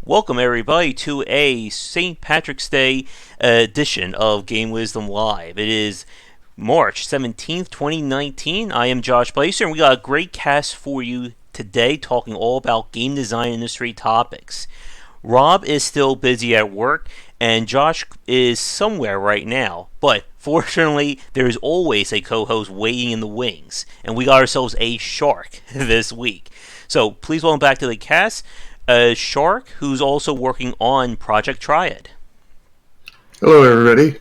Welcome, everybody, to a St. Patrick's Day edition of Game Wisdom Live. It is March 17th, 2019. I am Josh Bycer, and we got a great cast for you today talking all about game design industry topics. Rob is still busy at work, and Josh is somewhere right now. But fortunately, there is always a co-host waiting in the wings, and we got ourselves a shark this week. So please welcome back to the cast, Shark, who's also working on Project Triad. Hello, everybody.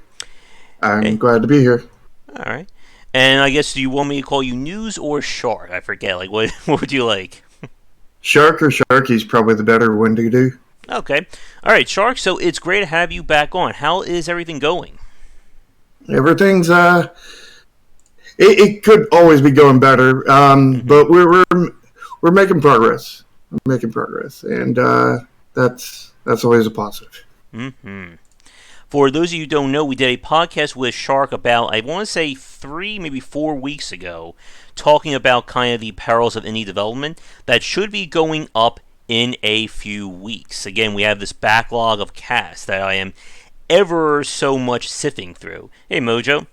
I'm glad to be here. All right. And I guess, do you want me to call you News or Shark? I forget. Like, what would you like? Shark or Sharky's probably the better one to do. Okay. All right, Shark, so it's great to have you back on. How is everything going? Everything's, it could always be going better, but we're making progress. We're making progress, and that's always a positive. Mm-hmm. For those of you who don't know, we did a podcast with Shark about, I want to say 3, maybe 4 weeks ago, talking about kind of the perils of indie development that should be going up in a few weeks. Again, we have this backlog of casts that I am ever so much sifting through. Hey, Mojo.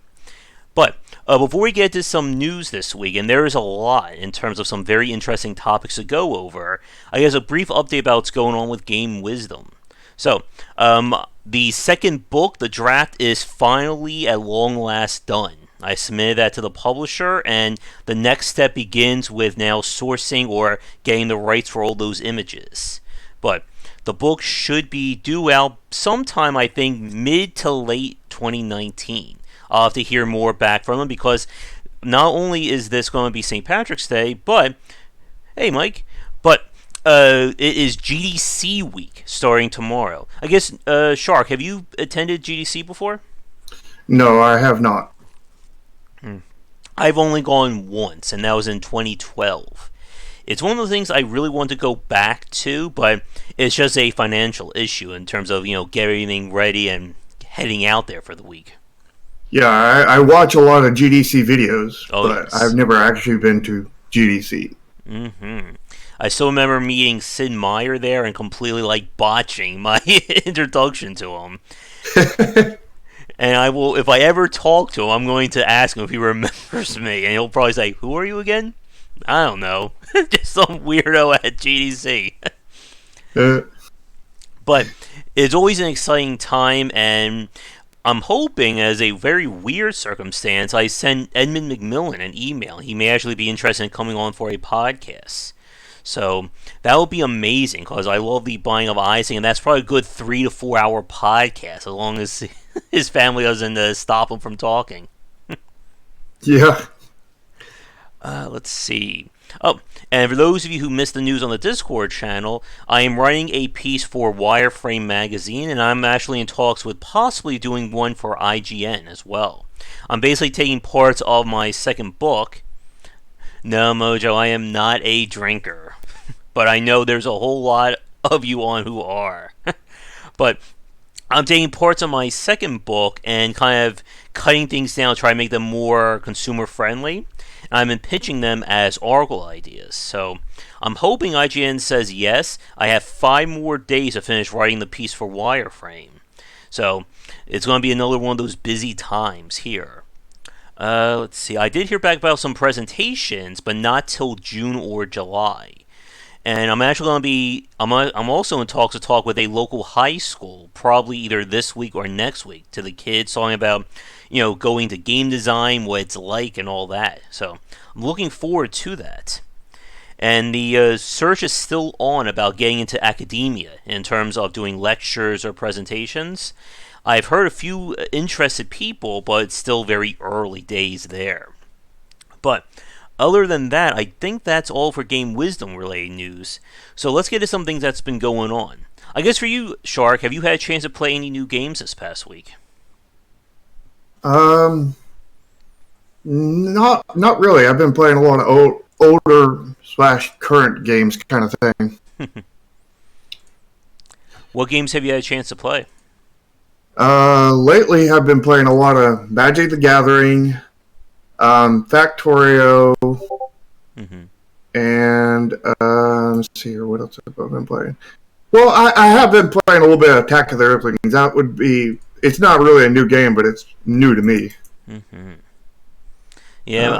But before we get to some news this week, and there is a lot in terms of some very interesting topics to go over, I guess a brief update about what's going on with Game Wisdom. So, the second book, the draft, is finally at long last done. I submitted that to the publisher, and the next step begins with now sourcing or getting the rights for all those images. But the book should be due out sometime, I think, mid to late 2019. I'll have to hear more back from them because not only is this going to be St. Patrick's Day, but, hey Mike, but it is GDC week starting tomorrow. I guess, Shark, have you attended GDC before? No, I have not. I've only gone once, and that was in 2012. It's one of the things I really want to go back to, but it's just a financial issue in terms of, getting everything ready and heading out there for the week. Yeah, I watch a lot of GDC videos, but yes. I've never actually been to GDC. Mm-hmm. I still remember meeting Sid Meier there and completely botching my introduction to him. And I will, if I ever talk to him, I'm going to ask him if he remembers me, and he'll probably say, "Who are you again?" I don't know, just some weirdo at GDC. But it's always an exciting time, and I'm hoping, as a very weird circumstance, I sent Edmund McMillan an email. He may actually be interested in coming on for a podcast. So that would be amazing because I love the Binding of Isaac, and that's probably a good 3 to 4 hour podcast as long as his family doesn't stop him from talking. Yeah. Let's see. Oh, and for those of you who missed the news on the Discord channel, I am writing a piece for Wireframe magazine, and I'm actually in talks with possibly doing one for IGN as well. I'm basically taking parts of my second book. No, Mojo, I am not a drinker, but I know there's a whole lot of you on who are. But I'm taking parts of my second book and kind of cutting things down to try to make them more consumer friendly. I've been pitching them as article ideas. So I'm hoping IGN says yes. I have 5 more days to finish writing the piece for Wireframe. So it's going to be another one of those busy times here. Let's see. I did hear back about some presentations, but not till June or July. And I'm actually going to be, I'm also in talks to talk with a local high school, probably either this week or next week, to the kids, talking about, going to game design, what it's like, and all that. So I'm looking forward to that. And the search is still on about getting into academia in terms of doing lectures or presentations. I've heard a few interested people, but it's still very early days there. But other than that, I think that's all for Game Wisdom related news. So let's get to some things that's been going on. I guess for you, Shark, have you had a chance to play any new games this past week? Not really. I've been playing a lot of older / current games kind of thing. What games have you had a chance to play? Lately I've been playing a lot of Magic the Gathering, Factorio, and let's see here, what else have I been playing? Well, I have been playing a little bit of Attack of the Earthlings. That would be. It's not really a new game, but it's new to me. Hmm. Yeah,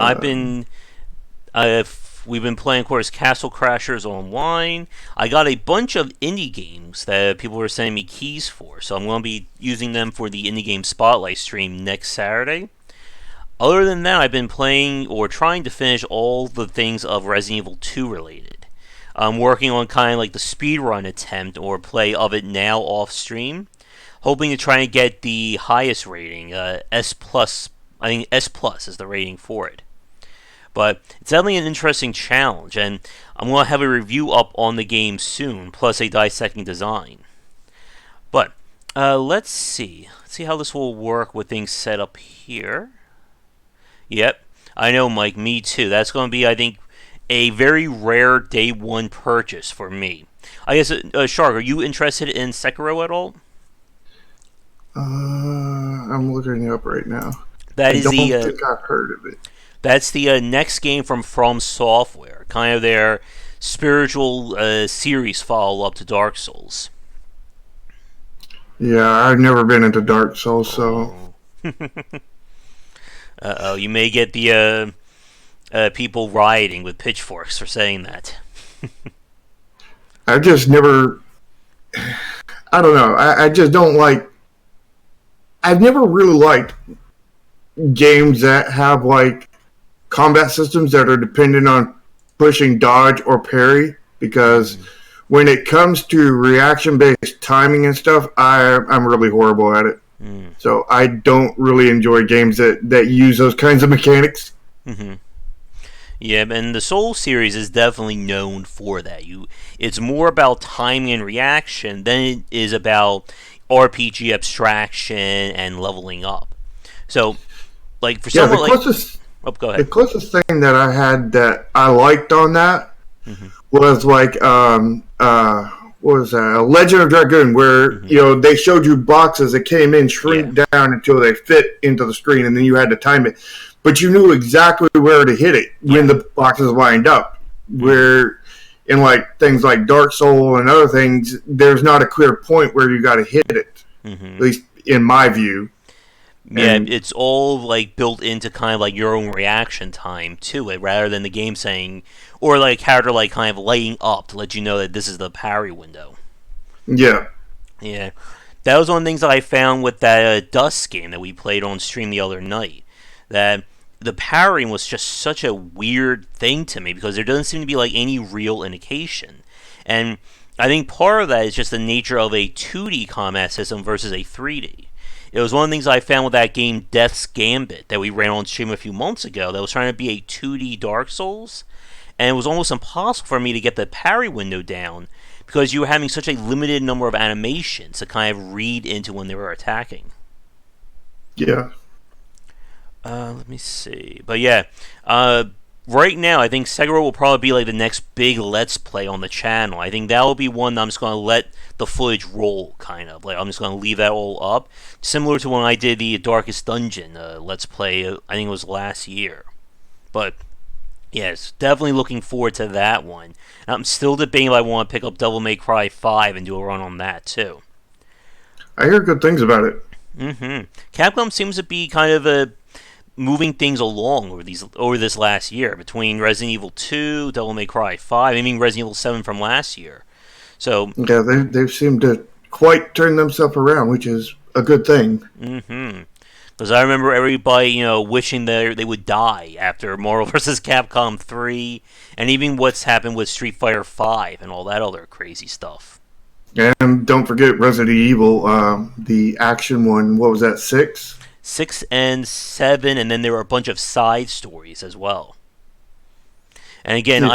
Uh, we've been playing, of course, Castle Crashers online. I got a bunch of indie games that people were sending me keys for, so I'm going to be using them for the indie game spotlight stream next Saturday. Other than that, I've been playing or trying to finish all the things of Resident Evil 2 related. I'm working on kind of like the speedrun attempt or play of it now off stream, hoping to try and get the highest rating, S plus. I think S plus is the rating for it. But it's definitely an interesting challenge, and I'm going to have a review up on the game soon, plus a dissecting design. But let's see. Let's see how this will work with things set up here. Yep, I know, Mike. Me too. That's going to be, I think, a very rare day one purchase for me. I guess, Shark, are you interested in Sekiro at all? I'm looking it up right now. That I is don't the think I've heard of it. That's the next game from Software, kind of their spiritual series follow up to Dark Souls. Yeah, I've never been into Dark Souls, so Oh. Uh-oh, you may get the people rioting with pitchforks for saying that. I just never. I don't know. I just don't like. I've never really liked games that have like combat systems that are dependent on pushing dodge or parry because when it comes to reaction based timing and stuff, I'm really horrible at it. Mm. So I don't really enjoy games that use those kinds of mechanics. Mm-hmm. Yeah, and the Soul series is definitely known for that. It's more about timing and reaction than it is about RPG abstraction and leveling up. So, like for Yeah, someone like, oh, go the ahead. closest thing that I had that I liked on that Mm-hmm. was like what was that? Legend of Dragoon, where Mm-hmm. they showed you boxes that came in, Yeah. shrink down until they fit into the screen, and then you had to time it. But you knew exactly where to hit it when Yeah. the boxes lined up. Mm-hmm. Where in like things like Dark Soul and other things, there's not a clear point where you got to hit it. At Mm-hmm. least in my view. Yeah, And it's all like built into kind of like your own reaction time to it, rather than the game saying, or like character like kind of laying up to let you know that this is the parry window. yeah, Yeah, that was one of the things that I found with that Dust game that we played on stream the other night. That the parrying was just such a weird thing to me because there doesn't seem to be like any real indication, and I think part of that is just the nature of a 2D combat system versus a 3D. It was one of the things I found with that game Death's Gambit that we ran on stream a few months ago that was trying to be a 2D Dark Souls, and it was almost impossible for me to get the parry window down because you were having such a limited number of animations to kind of read into when they were attacking. yeah. Let me see. But yeah, uh, right now I think Sekiro will probably be like the next big Let's Play on the channel. I think that will be one that I'm just going to let the footage roll, kind of. Like I'm just going to leave that all up, similar to when I did the Darkest Dungeon Let's Play. I think it was last year. But yes, definitely looking forward to that one. And I'm still debating if I want to pick up Devil May Cry 5 and do a run on that too. I hear good things about it. Mm-hmm. Capcom seems to be kind of moving things along over this last year between Resident Evil 2, Devil May Cry 5, I mean Resident Evil 7 from last year. So, Yeah, they seem to quite turn themselves around, which is a good thing. mm-hmm. Because I remember everybody, wishing they would die after Marvel vs. Capcom 3, and even what's happened with Street Fighter 5 and all that other crazy stuff. And don't forget Resident Evil, the action one. What was that, 6? 6 and 7, and then there were a bunch of side stories as well. And again, Yeah.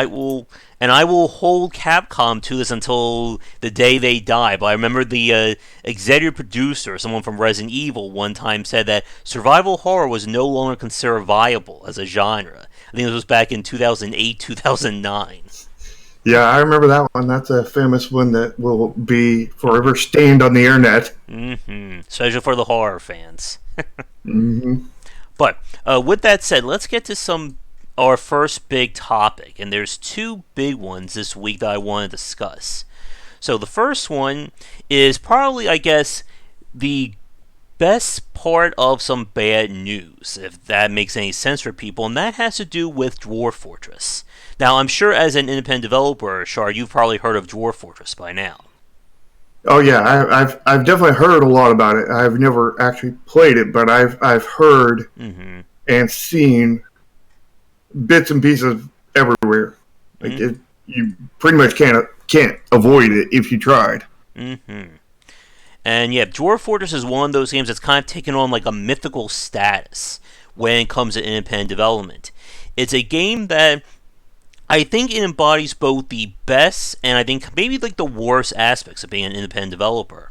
I will hold Capcom to this until the day they die. But I remember the executive producer, someone from Resident Evil, one time said that survival horror was no longer considered viable as a genre. I think this was back in 2008, 2009. Yeah, I remember that one. That's a famous one that will be forever stained on the internet. Mm-hmm. Especially for the horror fans. Hmm. But with that said, let's get to our first big topic, and there's two big ones this week that I want to discuss. So the first one is probably, I guess, the best part of some bad news, if that makes any sense for people, and that has to do with Dwarf Fortress. Now, I'm sure as an independent developer, Shar, you've probably heard of Dwarf Fortress by now. Oh yeah, I've definitely heard a lot about it. I've never actually played it, but I've heard Mm-hmm. and seen bits and pieces everywhere. Like Mm-hmm. you pretty much can't avoid it if you tried. Mm-hmm. And yeah, Dwarf Fortress is one of those games that's kind of taken on like a mythical status when it comes to independent development. It's a game that I think it embodies both the best and I think maybe like the worst aspects of being an independent developer.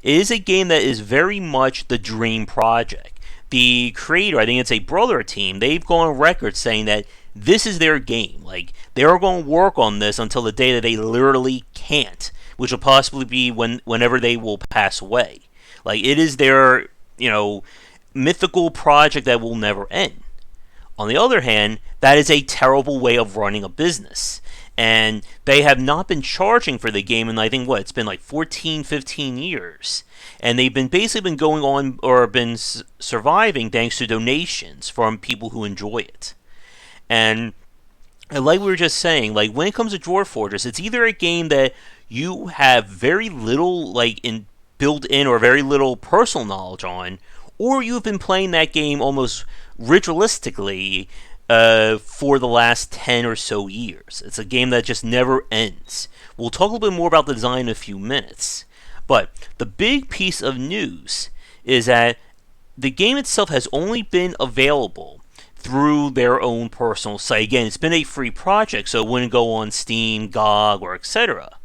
It is a game that is very much the dream project. The creator, I think it's a Brother team, they've gone on record saying that this is their game. Like, they are going to work on this until the day that they literally can't, which will possibly be whenever they will pass away. Like, it is their, mythical project that will never end. On the other hand, that is a terrible way of running a business. And they have not been charging for the game in, I think, it's been like 14, 15 years. And they've been basically been going on or been surviving thanks to donations from people who enjoy it. And like we were just saying, like when it comes to Dwarf Fortress, it's either a game that you have very little built in or very little personal knowledge on, or you've been playing that game almost ritualistically for the last 10 or so years. It's a game that just never ends. We'll talk a little bit more about the design in a few minutes. But the big piece of news is that the game itself has only been available through their own personal site. Again, it's been a free project, so it wouldn't go on Steam, GOG, or etc.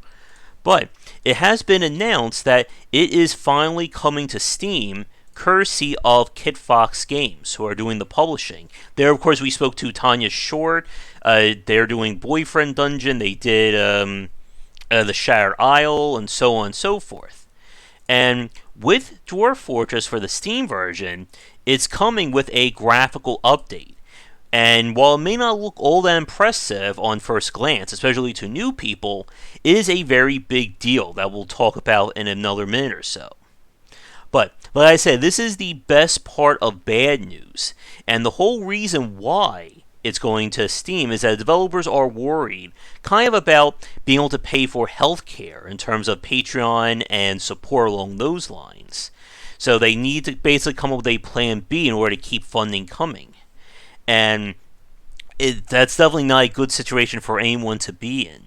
But it has been announced that it is finally coming to Steam, courtesy of Kit Fox Games, who are doing the publishing. There, of course, we spoke to Tanya Short. They're doing Boyfriend Dungeon. They did The Shattered Isle, and so on and so forth. And with Dwarf Fortress for the Steam version, it's coming with a graphical update. And while it may not look all that impressive on first glance, especially to new people, it is a very big deal that we'll talk about in another minute or so. But, like I said, this is the best part of bad news. And the whole reason why it's going to Steam is that developers are worried kind of about being able to pay for healthcare in terms of Patreon and support along those lines. So they need to basically come up with a plan B in order to keep funding coming. And that's definitely not a good situation for anyone to be in.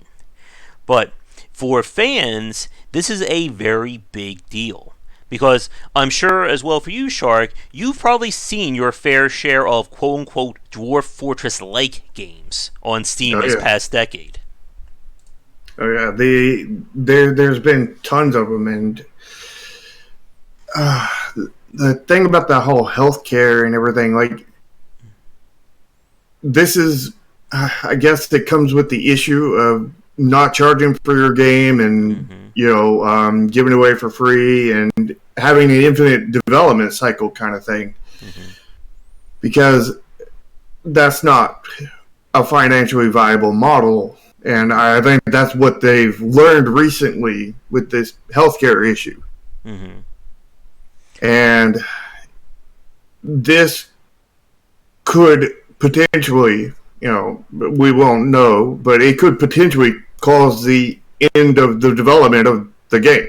But for fans, this is a very big deal. Because I'm sure as well for you, Shark, you've probably seen your fair share of quote-unquote Dwarf Fortress-like games on Steam this past decade. Oh yeah, there's been tons of them, and the thing about the whole healthcare and everything, like this is, I guess, it comes with the issue of not charging for your game and giving it away for free and having an infinite development cycle kind of thing, because that's not a financially viable model. And I think that's what they've learned recently with this healthcare issue. And this could potentially, we won't know, but it could potentially cause the end of the development of the game.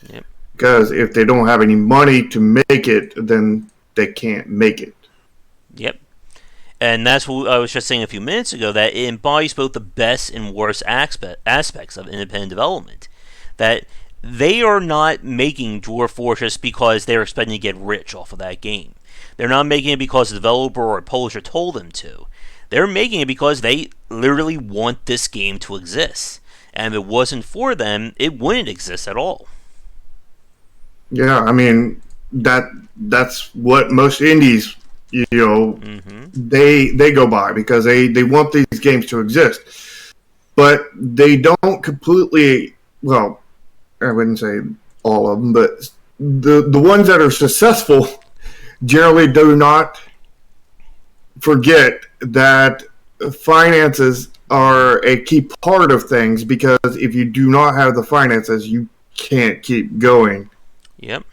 Yep. Because if they don't have any money to make it, then they can't make it. Yep. And that's what I was just saying a few minutes ago, that it embodies both the best and worst aspects of independent development. That they are not making Dwarf Fortress because they're expecting to get rich off of that game. They're not making it because the developer or publisher told them to. They're making it because they literally want this game to exist. And if it wasn't for them, it wouldn't exist at all. Yeah, I mean, that's what most indies, they go by, because they want these games to exist. But they don't completely, well, I wouldn't say all of them, but the ones that are successful generally do not forget that finances are a key part of things, because if you do not have the finances, you can't keep going. Yep.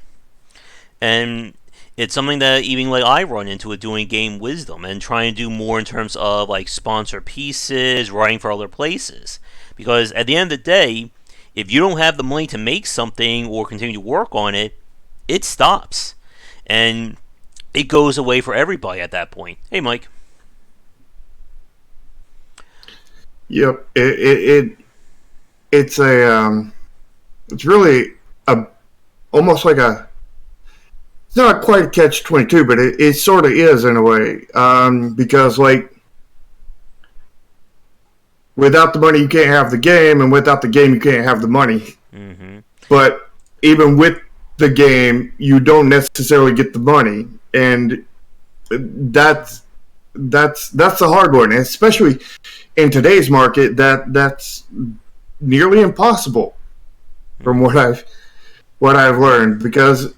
And it's something that even like I run into with doing game wisdom and trying to do more in terms of like sponsor pieces, writing for other places. Because at the end of the day, if you don't have the money to make something or continue to work on it, it stops. And it goes away for everybody at that point. Hey, Mike. Yep. It's a it's really a almost like a, it's not quite a catch-22, but it sort of is in a way, because like without the money you can't have the game, and without the game you can't have the money. Mm-hmm. But even with the game, you don't necessarily get the money, and that's the hard one, and especially in today's market. That's nearly impossible, from what I've learned, because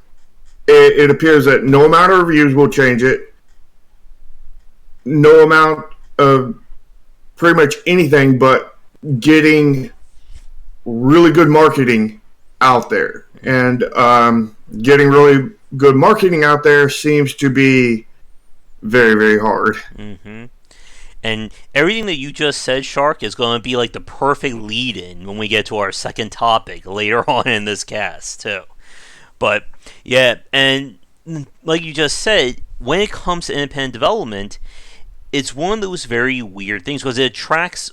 it appears that no amount of reviews will change it. No amount of pretty much anything but getting really good marketing out there. And getting really good marketing out there seems to be very, very hard. Mm-hmm. And everything that you just said, Shark, is going to be like the perfect lead-in when we get to our second topic later on in this cast, too. But, yeah, and like you just said, when it comes to independent development, it's one of those very weird things because it attracts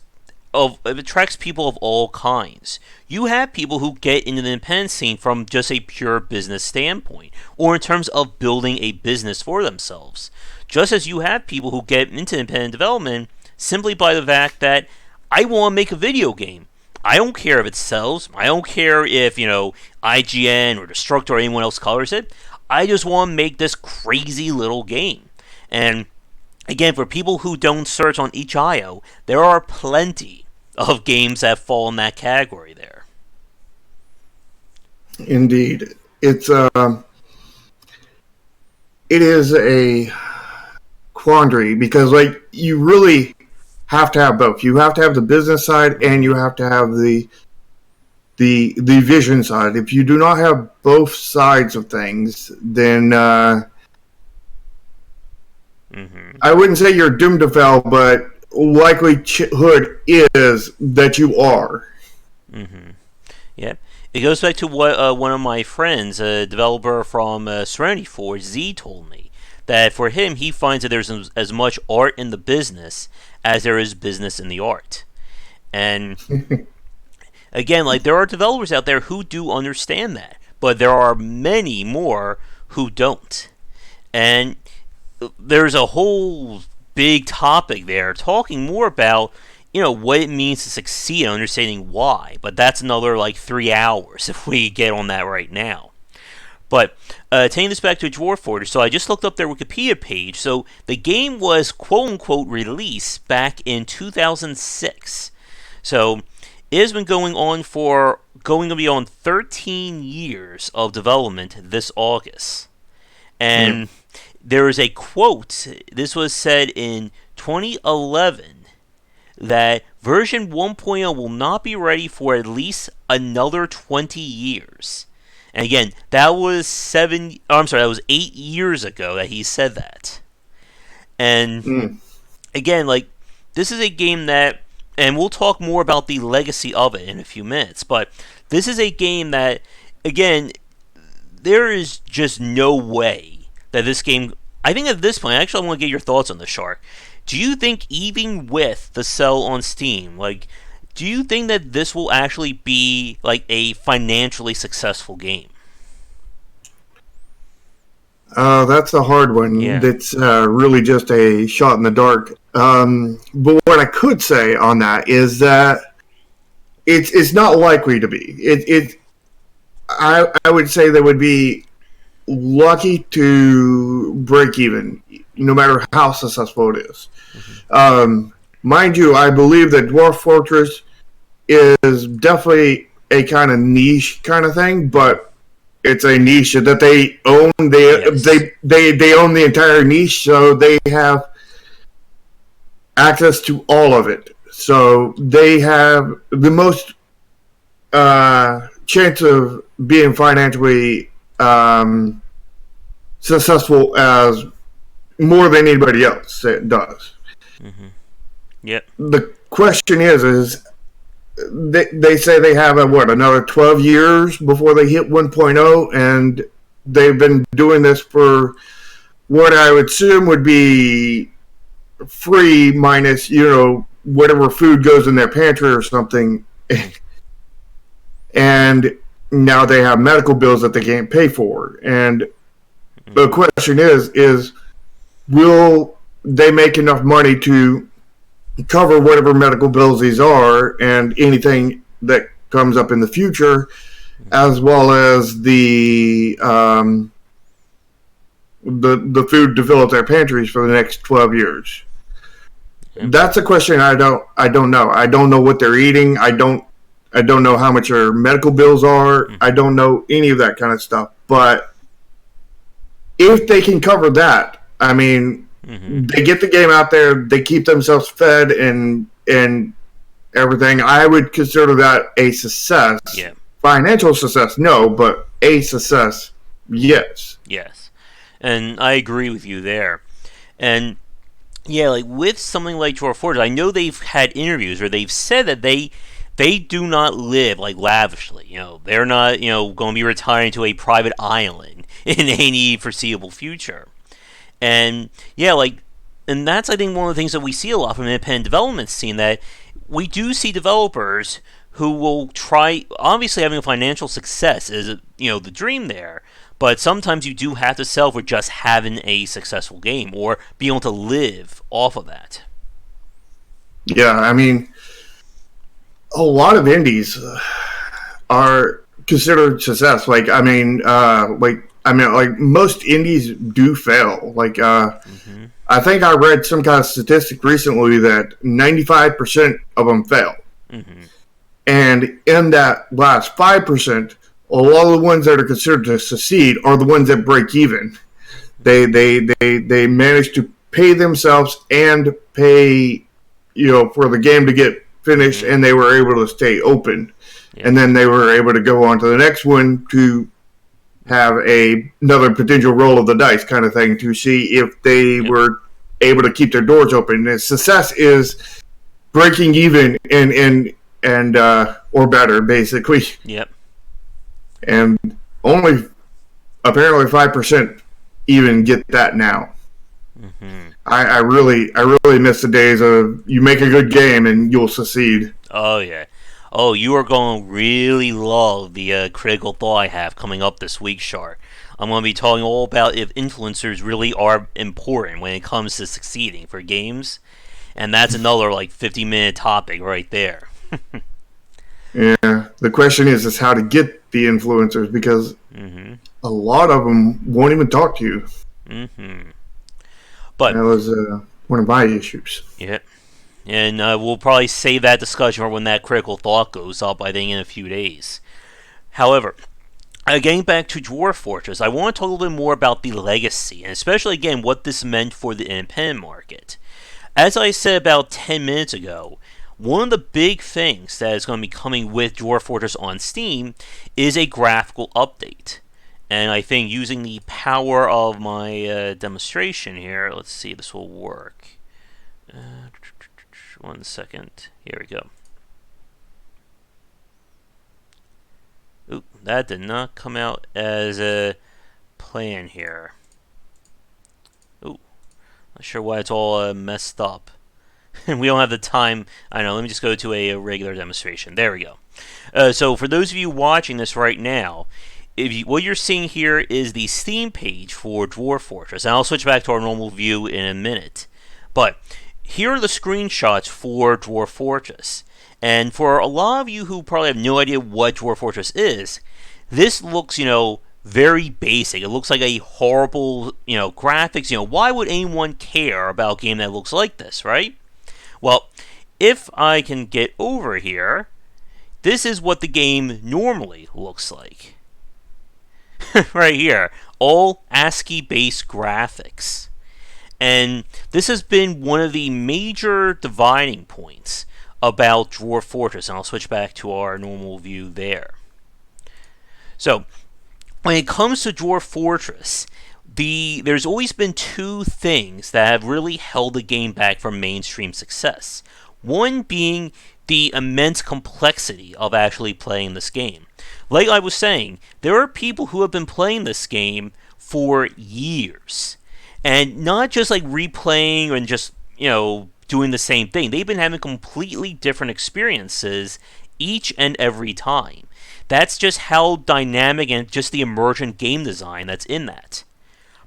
people of all kinds. You have people who get into the independent scene from just a pure business standpoint, or in terms of building a business for themselves. Just as you have people who get into independent development simply by the fact that I want to make a video game. I don't care if it sells. I don't care if, IGN or Destructor or anyone else colors it. I just want to make this crazy little game. And again, for people who don't search on itch.io, there are plenty of games that fall in that category there. Indeed. It is a quandary, because like you really have to have both. You have to have the business side, and you have to have the vision side. If you do not have both sides of things, then I wouldn't say you're doomed to fail, but likelihood is that you are. Mm-hmm. Yeah. It goes back to what one of my friends, a developer from Serenity Forge, Z, told me. That for him, he finds that there's as much art in the business as there is business in the art. And again, like there are developers out there who do understand that, but there are many more who don't. And there's a whole big topic there talking more about what it means to succeed and understanding why. But that's another like 3 hours if we get on that right now. But taking this back to Dwarf Forge, so I just looked up their Wikipedia page. So the game was quote-unquote released back in 2006. So it has been going to be on 13 years of development this August. And there is a quote, this was said in 2011, that version 1.0 will not be ready for at least another 20 years. And again, that was 8 years ago that he said that. And again, like, this is a game that, and we'll talk more about the legacy of it in a few minutes, but this is a game that, again, there is just no way that this game, I think at this point, actually I want to get your thoughts on the Shark. Do you think even with the sell on Steam, like, do you think that this will actually be like a financially successful game? That's a hard one. Yeah. That's really just a shot in the dark. But what I could say on that is that it's not likely to be. I would say they would be lucky to break even, no matter how successful it is. Mind you, I believe that Dwarf Fortress is definitely a kind of niche kind of thing, but it's a niche that they own. They own the entire niche, so they have access to all of it. So they have the most chance of being financially successful as more than anybody else does. Mm-hmm. Yep. The question is they say they have another 12 years before they hit 1.0, and they've been doing this for what I would assume would be free minus whatever food goes in their pantry or something. And now they have medical bills that they can't pay for. And the question is will they make enough money to cover whatever medical bills these are and anything that comes up in the future, as well as the food to fill up their pantries for the next 12 years. That's a question I don't know. I don't know what they're eating. I don't know how much their medical bills are. I don't know any of that kind of stuff. But if they can cover that, I mean, they get the game out there, they keep themselves fed and everything. I would consider that a success. Yeah. Financial success, no, but a success, yes. Yes. And I agree with you there. And yeah, like with something like Dwarf Fortress, I know they've had interviews where they've said that they do not live like lavishly. They're not going to be retiring to a private island in any foreseeable future. And yeah, and that's I think one of the things that we see a lot from the independent development scene, that we do see developers who will try. Obviously, having a financial success is the dream there, but sometimes you do have to sell for just having a successful game or be able to live off of that. Yeah, I mean, a lot of indies are considered success. Like most indies do fail. I think I read some kind of statistic recently that 95% of them fail. Mm-hmm. And in that last 5%, a lot of the ones that are considered to succeed are the ones that break even. They manage to pay themselves and pay, for the game to get finished, and they were able to stay open. Yeah. And then they were able to go on to the next one to have another potential roll of the dice kind of thing to see if they were able to keep their doors open. And success is breaking even and or better, basically. Yep. And only apparently 5% even get that now. Mm-hmm. I really miss the days of you make a good game and you'll succeed. Oh yeah. Oh, you are going to really love the critical thought I have coming up this week, Shar. I'm going to be talking all about if influencers really are important when it comes to succeeding for games. And that's another 50-minute topic right there. Yeah. The question is how to get the influencers, because a lot of them won't even talk to you. Mm-hmm. But that was one of my issues. Yeah. And we'll probably save that discussion for when that critical thought goes up, I think, in a few days. However, getting back to Dwarf Fortress, I want to talk a little bit more about the legacy, and especially, again, what this meant for the independent market. As I said about 10 minutes ago, one of the big things that is going to be coming with Dwarf Fortress on Steam is a graphical update. And I think using the power of my demonstration here, let's see if this will work. 1 second. Here we go. Oop, that did not come out as a plan here. Ooh, not sure why it's all messed up. And we don't have the time. I know, let me just go to a regular demonstration. There we go. So for those of you watching this right now, what you're seeing here is the Steam page for Dwarf Fortress. And I'll switch back to our normal view in a minute. But here are the screenshots for Dwarf Fortress. And for a lot of you who probably have no idea what Dwarf Fortress is, this looks, very basic. It looks like a horrible, graphics. Why would anyone care about a game that looks like this, right? Well, if I can get over here, this is what the game normally looks like. Right here. All ASCII-based graphics. And this has been one of the major dividing points about Dwarf Fortress, and I'll switch back to our normal view there. So, when it comes to Dwarf Fortress, there's always been two things that have really held the game back from mainstream success. One being the immense complexity of actually playing this game. Like I was saying, there are people who have been playing this game for years. And not just like replaying and just, doing the same thing. They've been having completely different experiences each and every time. That's just how dynamic and just the emergent game design that's in that.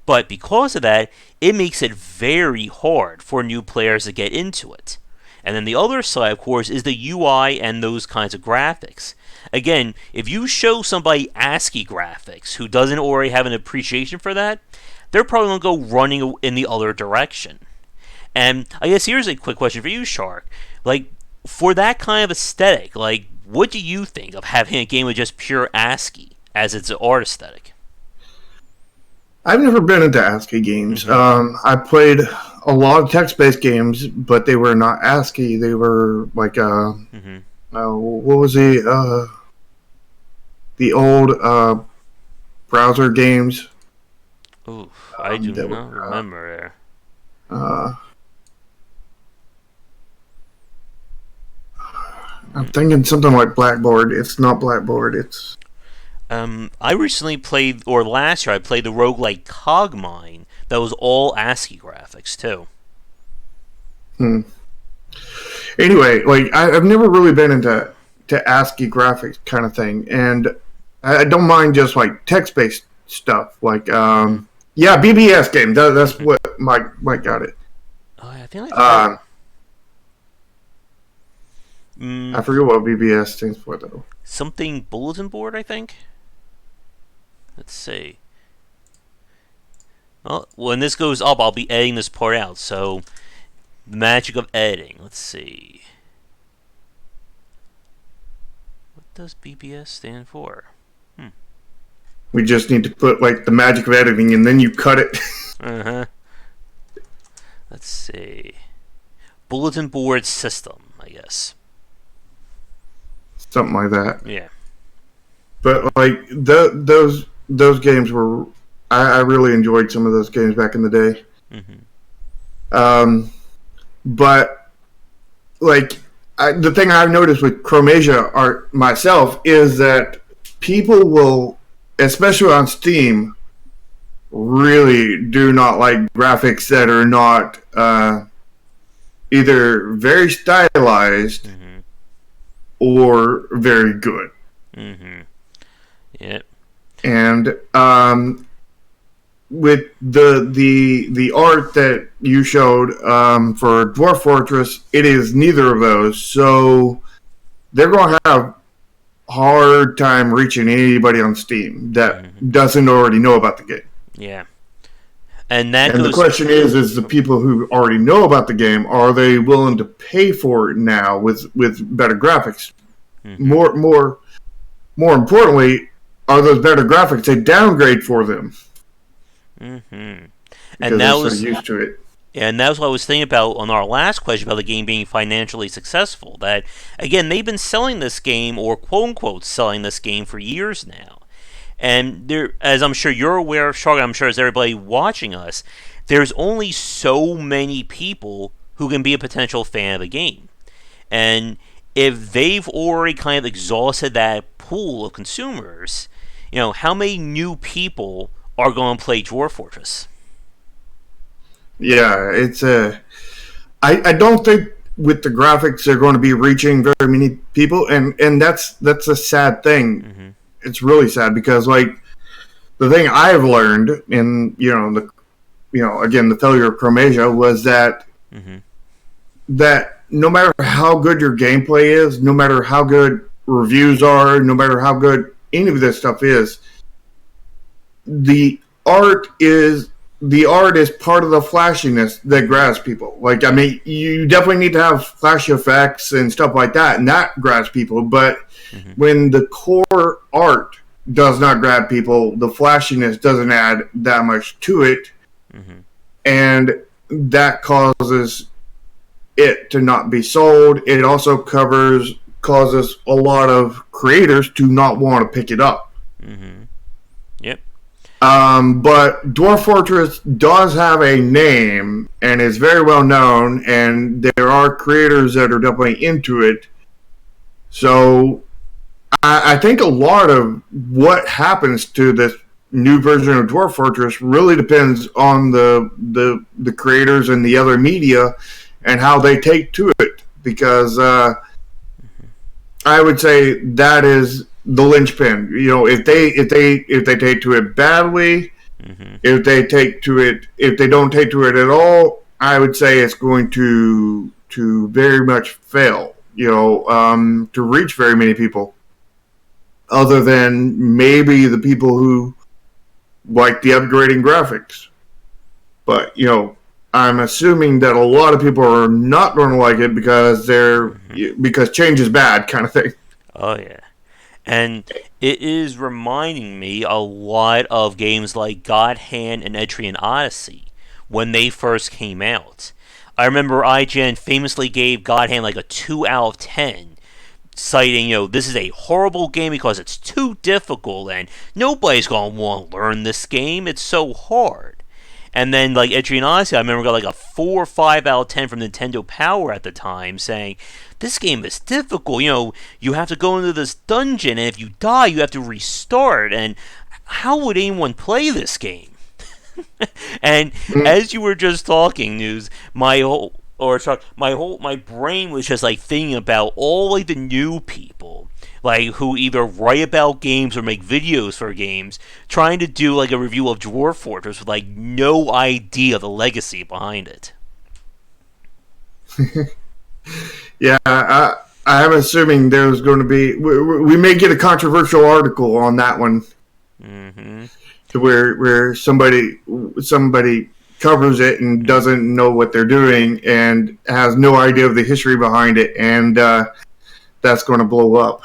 But because of that, it makes it very hard for new players to get into it. And then the other side, of course, is the UI and those kinds of graphics. Again, if you show somebody ASCII graphics who doesn't already have an appreciation for that, they're probably going to go running in the other direction. And I guess here's a quick question for you, Shark. Like, for that kind of aesthetic, like, what do you think of having a game with just pure ASCII as its art aesthetic? I've never been into ASCII games. I played a lot of text-based games, but they were not ASCII. They were like, what was the old browser games? Ooh, I do not remember there. I'm thinking something like Blackboard. It's not Blackboard. It's... I recently played, or last year, I played the roguelike Cogmine that was all ASCII graphics, too. Anyway, like, I've never really been into ASCII graphics kind of thing, and I don't mind just, like, text-based stuff. Like, BBS game. That's what Mike got it. Oh, I think I I forget what BBS stands for, though. Something bulletin board, I think? Let's see. Well, when this goes up, I'll be editing this part out, so... The magic of editing. Let's see. What does BBS stand for? We just need to put, like, the magic of editing, and then you cut it. Let's see. Bulletin board system, I guess. Something like that. Yeah. But, like, those games were... I really enjoyed some of those games back in the day. But, like, the thing I've noticed with Chromasia art myself is that people will, especially on Steam, really do not like graphics that are not either very stylized or very good. Yep. And with the art that you showed for Dwarf Fortress, it is neither of those. So they're going to have hard time reaching anybody on Steam that doesn't already know about the game. Yeah. And the question is the people who already know about the game, are they willing to pay for it now with better graphics? More importantly, are those better graphics a downgrade for them? And that was so used to it. And that's what I was thinking about on our last question about the game being financially successful. That, again, they've been selling this game, or quote-unquote selling this game, for years now. And there, as I'm sure you're aware of, Shark, I'm sure as everybody watching us, there's only so many people who can be a potential fan of the game. And if they've already kind of exhausted that pool of consumers, how many new people are going to play Dwarf Fortress? Yeah, it's I don't think with the graphics they're going to be reaching very many people, and that's a sad thing. It's really sad because, like, the thing I've learned in again the failure of Chromasia was that that no matter how good your gameplay is, no matter how good reviews are, no matter how good any of this stuff is, the art is part of the flashiness that grabs people. Like, I mean, you definitely need to have flash effects and stuff like that, and that grabs people. But when the core art does not grab people, the flashiness doesn't add that much to it, and that causes it to not be sold. It also causes a lot of creators to not want to pick it up. Mm-hmm. Yep. But Dwarf Fortress does have a name and is very well known, and there are creators that are definitely into it. So I think a lot of what happens to this new version of Dwarf Fortress really depends on the creators and the other media and how they take to it. Because I would say that is the linchpin. You know, if they take to it badly, Mm-hmm. if they don't take to it at all, I would say it's going to very much fail. You know, to reach very many people, other than maybe the people who like the upgrading graphics. But you know, I'm assuming that a lot of people are not going to like it because change is bad, kind of thing. Oh yeah. And it is reminding me a lot of games like God Hand and Etrian Odyssey when they first came out. I remember IGN famously gave God Hand like a 2 out of 10, citing, this is a horrible game because it's too difficult and nobody's going to want to learn this game. It's so hard. And then, like, Etrian Odyssey, I remember got like a 4 or 5 out of 10 from Nintendo Power at the time, saying, this game is difficult. You have to go into this dungeon, and if you die, you have to restart. And how would anyone play this game? And as you were just talking, News, my brain was just like thinking about all like the new people, like who either write about games or make videos for games, trying to do like a review of Dwarf Fortress with like no idea the legacy behind it. Yeah, I'm assuming there's going to be. We may get a controversial article on that one, Mm-hmm. to where somebody covers it and doesn't know what they're doing and has no idea of the history behind it, and that's going to blow up.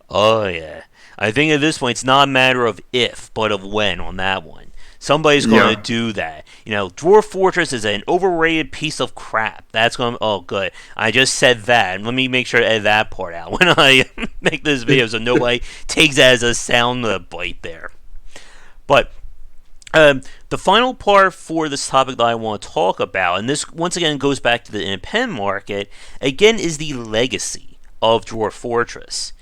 Oh yeah, I think at this point it's not a matter of if, but of when on that one. Somebody's going to do that. Dwarf Fortress is an overrated piece of crap. That's going to... Oh, good. I just said that. Let me make sure to edit that part out when I make this video so nobody takes that as a sound bite there. But the final part for this topic that I want to talk about, and this once again goes back to the independent market, again is the legacy of Dwarf Fortress.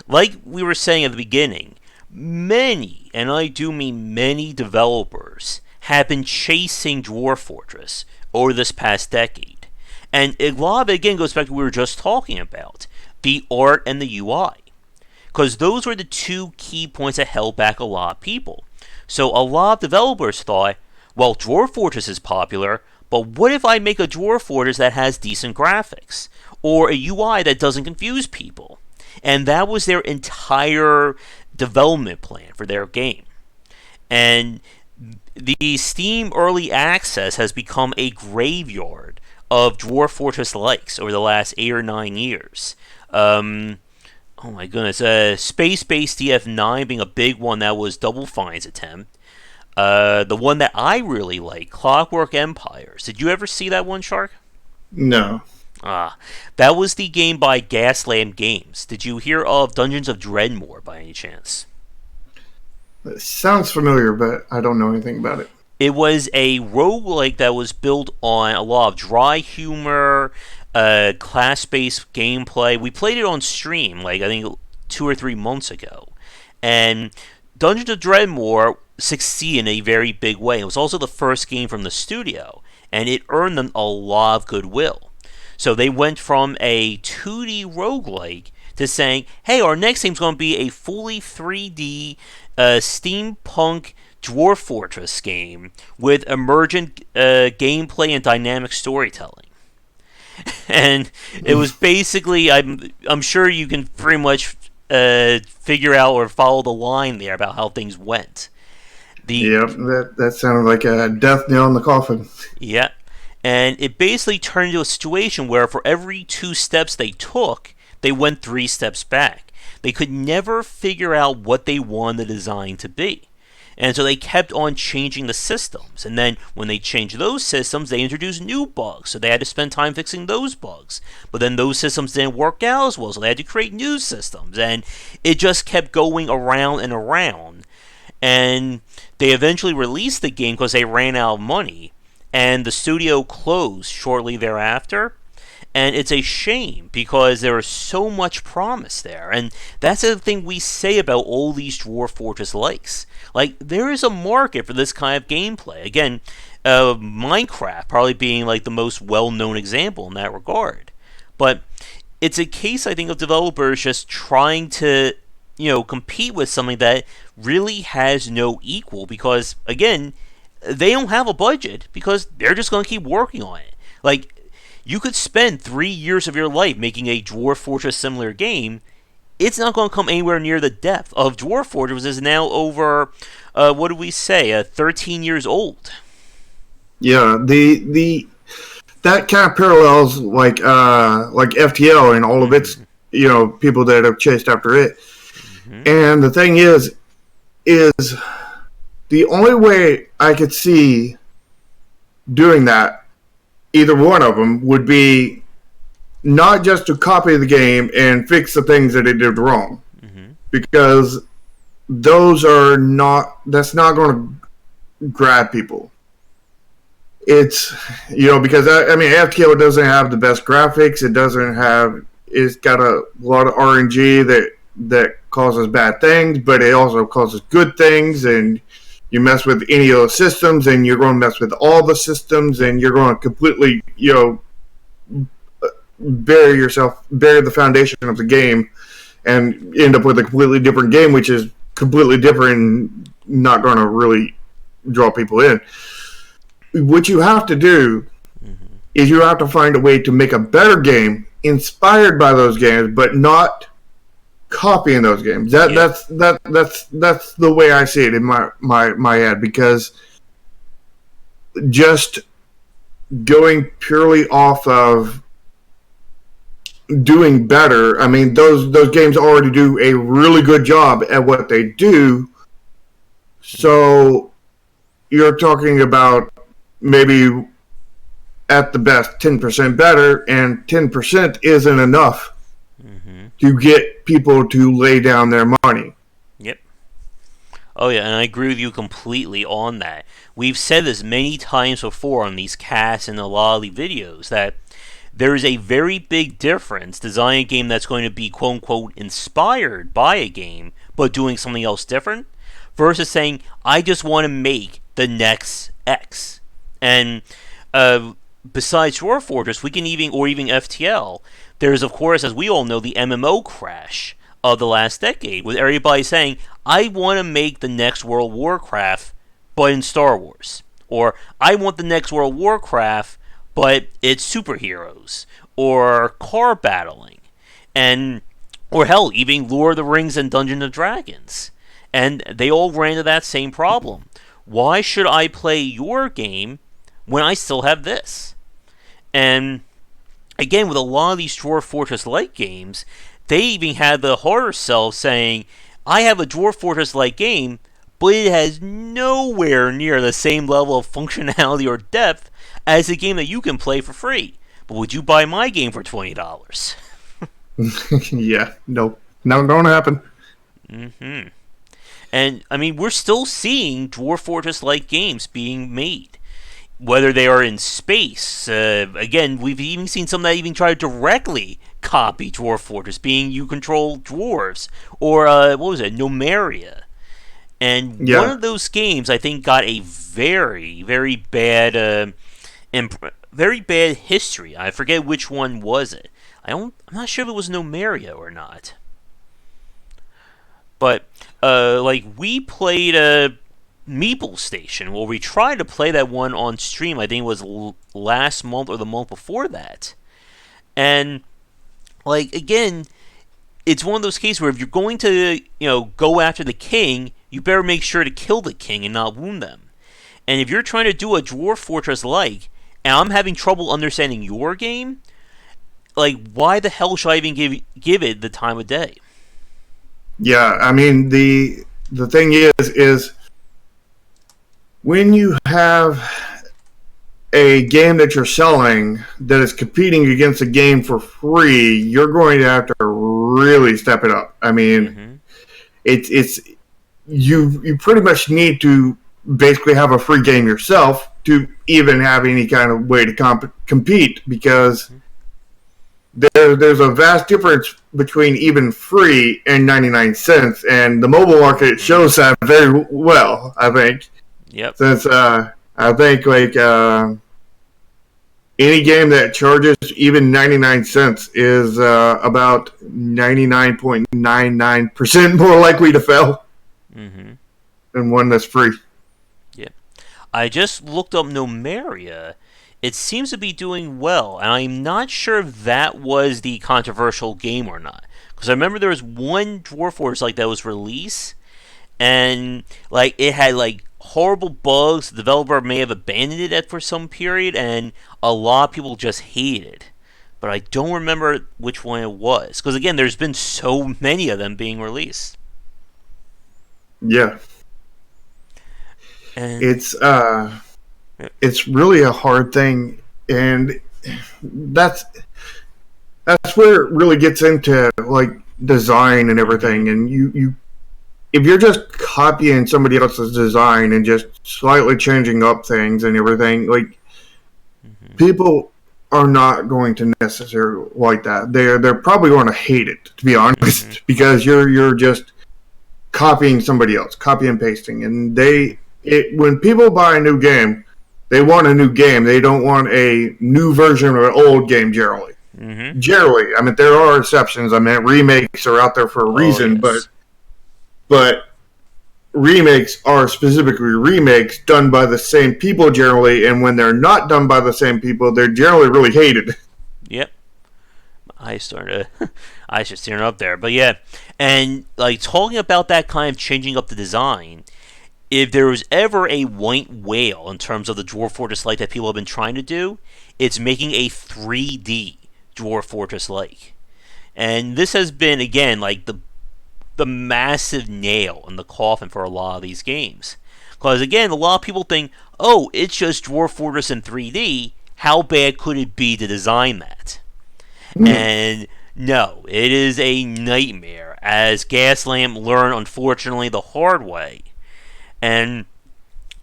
Like we were saying at the beginning, many, and I do mean many developers have been chasing Dwarf Fortress over this past decade. And a lot of it again goes back to what we were just talking about, the art and the UI. Because those were the two key points that held back a lot of people. So a lot of developers thought, well, Dwarf Fortress is popular, but what if I make a Dwarf Fortress that has decent graphics? Or a UI that doesn't confuse people? And that was their entire development plan for their game. And the Steam Early Access has become a graveyard of Dwarf Fortress likes over the last 8 or 9 years. Oh my goodness, Space-Based DF9 being a big one that was Double Fine's attempt. The one that I really like, Clockwork Empires. Did you ever see that one, Shark? No. That was the game by Gaslamp Games. Did you hear of Dungeons of Dreadmore by any chance? It sounds familiar, but I don't know anything about it. It was a roguelike that was built on a lot of dry humor, class-based gameplay. We played it on stream, I think 2 or 3 months ago. And Dungeons of Dreadmore succeeded in a very big way. It was also the first game from the studio, and it earned them a lot of goodwill. So they went from a 2D roguelike to saying, hey, our next game's going to be a fully 3D steampunk Dwarf Fortress game with emergent gameplay and dynamic storytelling. And it was basically, I'm sure you can pretty much figure out or follow the line there about how things went. Yep, that sounded like a death nail in the coffin. Yeah. And it basically turned into a situation where for every 2 steps they took, they went 3 steps back. They could never figure out what they wanted the design to be. And so they kept on changing the systems. And then when they changed those systems, they introduced new bugs. So they had to spend time fixing those bugs. But then those systems didn't work out as well. So they had to create new systems. And it just kept going around and around. And they eventually released the game because they ran out of money. And the studio closed shortly thereafter. And it's a shame because there is so much promise there. And that's the thing we say about all these Dwarf Fortress likes. Like, there is a market for this kind of gameplay. Again, Minecraft probably being like the most well-known example in that regard. But it's a case, I think, of developers just trying to, compete with something that really has no equal because, again, they don't have a budget because they're just going to keep working on it. Like, you could spend 3 years of your life making a Dwarf Fortress similar game. It's not going to come anywhere near the depth of Dwarf Fortress, which is now over, 13 years old. Yeah, that kind of parallels like FTL and all of its people that have chased after it. Mm-hmm. And the thing is the only way I could see doing that, either one of them, would be not just to copy the game and fix the things that it did wrong. Mm-hmm. Because that's not going to grab people. It's, because, FTL doesn't have the best graphics. It's got a lot of RNG that causes bad things, but it also causes good things, and you mess with any of those systems, and you're going to mess with all the systems, and you're going to completely, bury the foundation of the game, and end up with a completely different game, which is completely different and not going to really draw people in. What you have to do is you have to find a way to make a better game inspired by those games, but not copying those games. That's the way I see it in my head, because just going purely off of doing better, those games already do a really good job at what they do. So you're talking about maybe at the best 10% better, and 10% isn't enough to get people to lay down their money. Yep. Oh yeah, and I agree with you completely on that. We've said this many times before on these casts and a lot of the videos that there is a very big difference designing a game that's going to be quote-unquote inspired by a game but doing something else different versus saying, I just want to make the next X. And besides Dwarf Fortress, we can even FTL, there's, of course, as we all know, the MMO crash of the last decade, with everybody saying, I want to make the next World of Warcraft, but in Star Wars. Or, I want the next World of Warcraft, but it's superheroes. Or car battling. Or hell, even Lord of the Rings and Dungeons and Dragons. And they all ran into that same problem. Why should I play your game when I still have this? And again, with a lot of these Dwarf Fortress-like games, they even had the horror sell saying, I have a Dwarf Fortress-like game, but it has nowhere near the same level of functionality or depth as a game that you can play for free. But would you buy my game for $20? Yeah, no. Not going to happen. Mm-hmm. And, we're still seeing Dwarf Fortress-like games being made. Whether they are in space. Again, we've even seen some that even try to directly copy Dwarf Fortress, being you control dwarves. Or, Nomeria. And one of those games, I think, got a very, very bad, very bad history. I forget which one was it. I'm not sure if it was Nomeria or not. But, we played Meeple Station. Well, we tried to play that one on stream. I think it was last month or the month before that. And, again, it's one of those cases where if you're going to, go after the king, you better make sure to kill the king and not wound them. And if you're trying to do a Dwarf Fortress-like, and I'm having trouble understanding your game, why the hell should I even give it the time of day? Yeah, the thing is when you have a game that you're selling that is competing against a game for free, you're going to have to really step it up. I mean, Mm-hmm. it's you pretty much need to basically have a free game yourself to even have any kind of way to compete, because there's a vast difference between even free and 99 cents, and the mobile market Mm-hmm. shows that very well, I think. Yep. Since I think like any game that charges even 99 cents is about 99.99% more likely to fail Mm-hmm. than one that's free. Yep. I just looked up Nomeria. It seems to be doing well, and I'm not sure if that was the controversial game or not. Because I remember there was one Dwarf Force like that was released, and like it had like horrible bugs. The developer may have abandoned it for some period, and a lot of people just hated it. But I don't remember which one it was. Because again, there's been so many of them being released. Yeah, And it's it's really a hard thing, and that's that's where it really gets into like design and mm-hmm, everything. And you if you're just copying somebody else's design and just slightly changing up things and everything, like mm-hmm, people are not going to necessarily like that. They're probably going to hate it, to be mm-hmm, honest, because you're just copying somebody else, copy and pasting, and when people buy a new game, they want a new game. They don't want a new version of an old game generally. mm-hmm. Generally, I mean there are exceptions. I mean remakes are out there for a Oh reason, yes. but remakes are specifically remakes done by the same people generally, and when they're not done by the same people, they're generally really hated. Yep. I started to, I should steer up there, but yeah, and like talking about that kind of changing up the design. If there was ever a white whale in terms of the Dwarf Fortress like that people have been trying to do, it's making a 3D Dwarf Fortress like. And this has been again like the massive nail in the coffin for a lot of these games. Because again, a lot of people think, oh, it's just Dwarf Fortress in 3D. How bad could it be to design that? And no, it is a nightmare, as Gaslamp learned unfortunately the hard way. And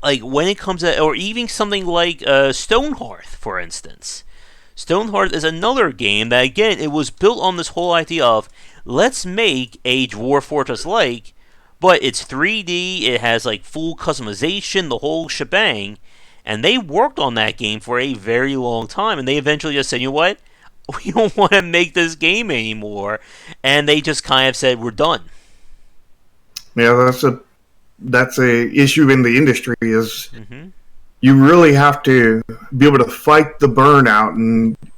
like when it comes to, or even something like Stonehearth, for instance. Stonehearth is another game that again it was built on this whole idea of let's make a Dwarf Fortress like, but it's 3D. It has like full customization, the whole shebang. And they worked on that game for a very long time, and they eventually just said, you know what? We don't want to make this game anymore, and they just kind of said we're done. Yeah, that's a issue in the industry. Is Mm-hmm. you really have to be able to fight the burnout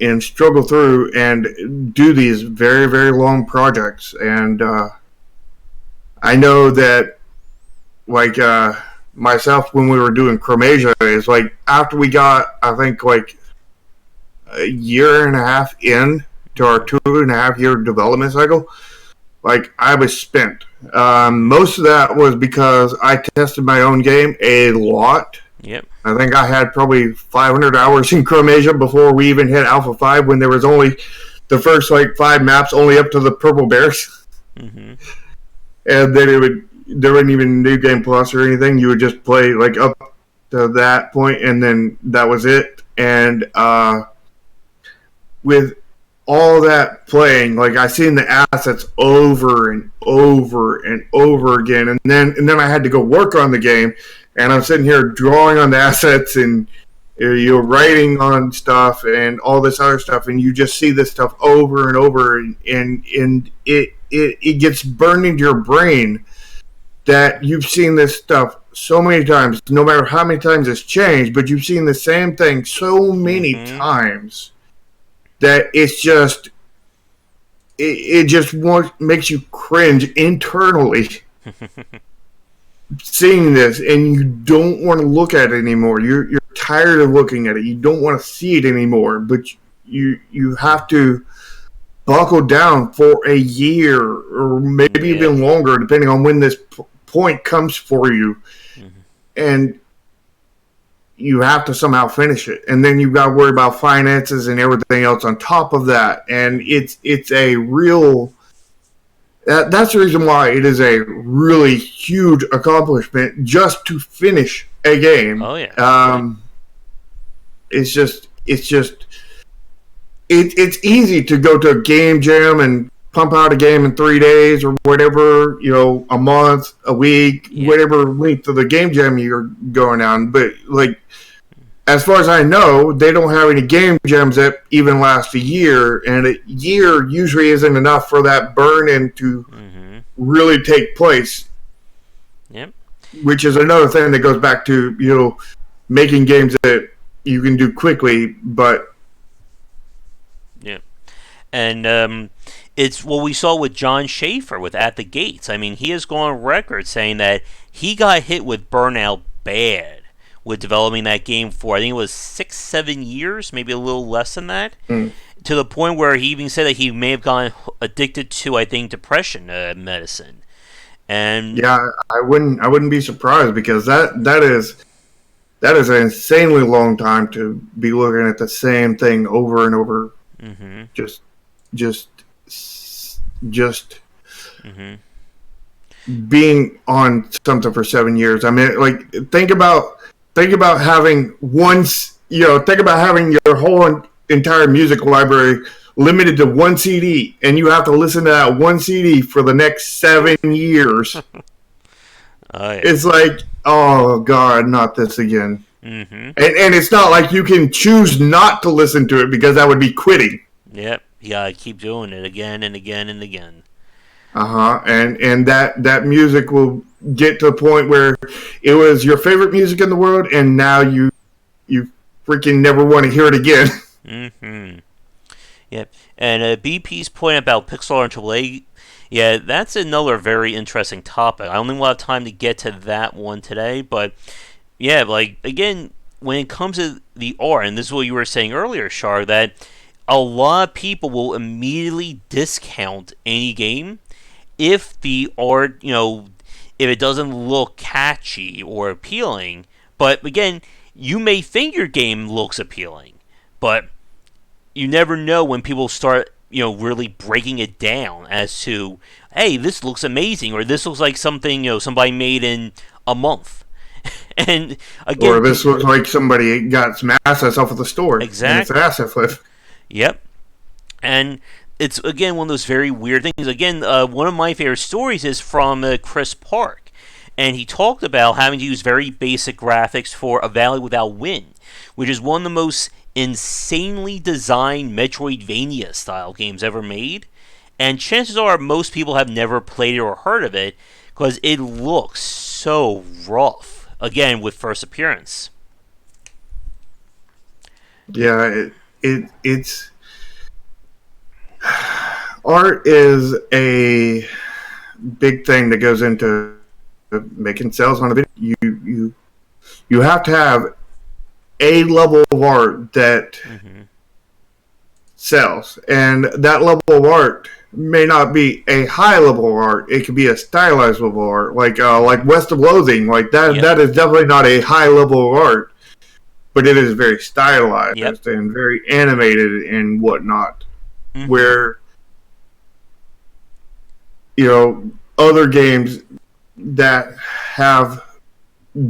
and struggle through and do these very very long projects. And I know that like myself when we were doing Chromasia is like after we got I think like a year and a half in to our Mm-hmm. 2.5 year development cycle, like I was spent. Most of that was because I tested my own game a lot. Yep. I think I had probably 500 hours in Chromasia before we even hit Alpha 5 when there was only the first like 5 maps only up to the purple bears. Mm-hmm. And then there wasn't even New Game Plus or anything. You would just play like up to that point and then that was it. And with all that playing, like I seen the assets over and over and over again, and then I had to go work on the game, and I'm sitting here drawing on the assets and you're writing on stuff and all this other stuff, and you just see this stuff over and over, and it gets burned into your brain that you've seen this stuff so many times, no matter how many times it's changed, but you've seen the same thing so many Mm-hmm. times that it just makes you cringe internally seeing this, and you don't want to look at it anymore. You're tired of looking at it. You don't want to see it anymore, but you have to buckle down for a year or maybe Yeah. even longer, depending on when this point comes for you. Mm-hmm. And you have to somehow finish it, and then you've got to worry about finances and everything else on top of that, and it's a real. That's the reason why it is a really huge accomplishment just to finish a game. Oh yeah. It's easy to go to a game jam and pump out a game in 3 days or whatever, a month, a week, whatever length of the game jam you're going on. But like, as far as I know, they don't have any game jams that even last a year, and a year usually isn't enough for that burn-in to really take place. Yep. Which is another thing that goes back to, making games that you can do quickly, but... Yeah. And it's what we saw with John Schaefer with At the Gates. I mean, he has gone on record saying that he got hit with burnout bad with developing that game for, I think it was 6-7 years, maybe a little less than that, to the point where he even said that he may have gotten addicted to, I think, depression medicine. And yeah, I wouldn't be surprised, because that is an insanely long time to be looking at the same thing over and over. Just being on something for 7 years. I mean, like, think about having your whole entire music library limited to one CD, and you have to listen to that one CD for the next 7 years. It's like, oh God, not this again. And it's not like you can choose not to listen to it, because that would be quitting. Yep, you gotta keep doing it again and again and again. And that music will get to the point where it was your favorite music in the world, and now you freaking never want to hear it again. Yep. And BP's point about pixel art and AAA, yeah, that's another very interesting topic. I only will have time to get to that one today, but yeah, like, again, when it comes to the art, and this is what you were saying earlier, Shar, that a lot of people will immediately discount any game if the art, if it doesn't look catchy or appealing. But again, you may think your game looks appealing, but you never know when people start, really breaking it down as to, hey, this looks amazing, or this looks like something, somebody made in a month. And again, or this looks like somebody got some assets off of the store. Exactly. And it's an asset flip. Yep. And it's, again, one of those very weird things. Again, one of my favorite stories is from Chris Park. And he talked about having to use very basic graphics for A Valley Without Wind, which is one of the most insanely designed Metroidvania-style games ever made. And chances are most people have never played it or heard of it, because it looks so rough, again, with first appearance. Yeah, it's... Art is a big thing that goes into making sales on a video. You have to have a level of art that sells, and that level of art may not be a high level of art. It could be a stylized level of art, like West of Loathing, like that. Yep. That is definitely not a high level of art, but it is very stylized and very animated and whatnot. Where other games that have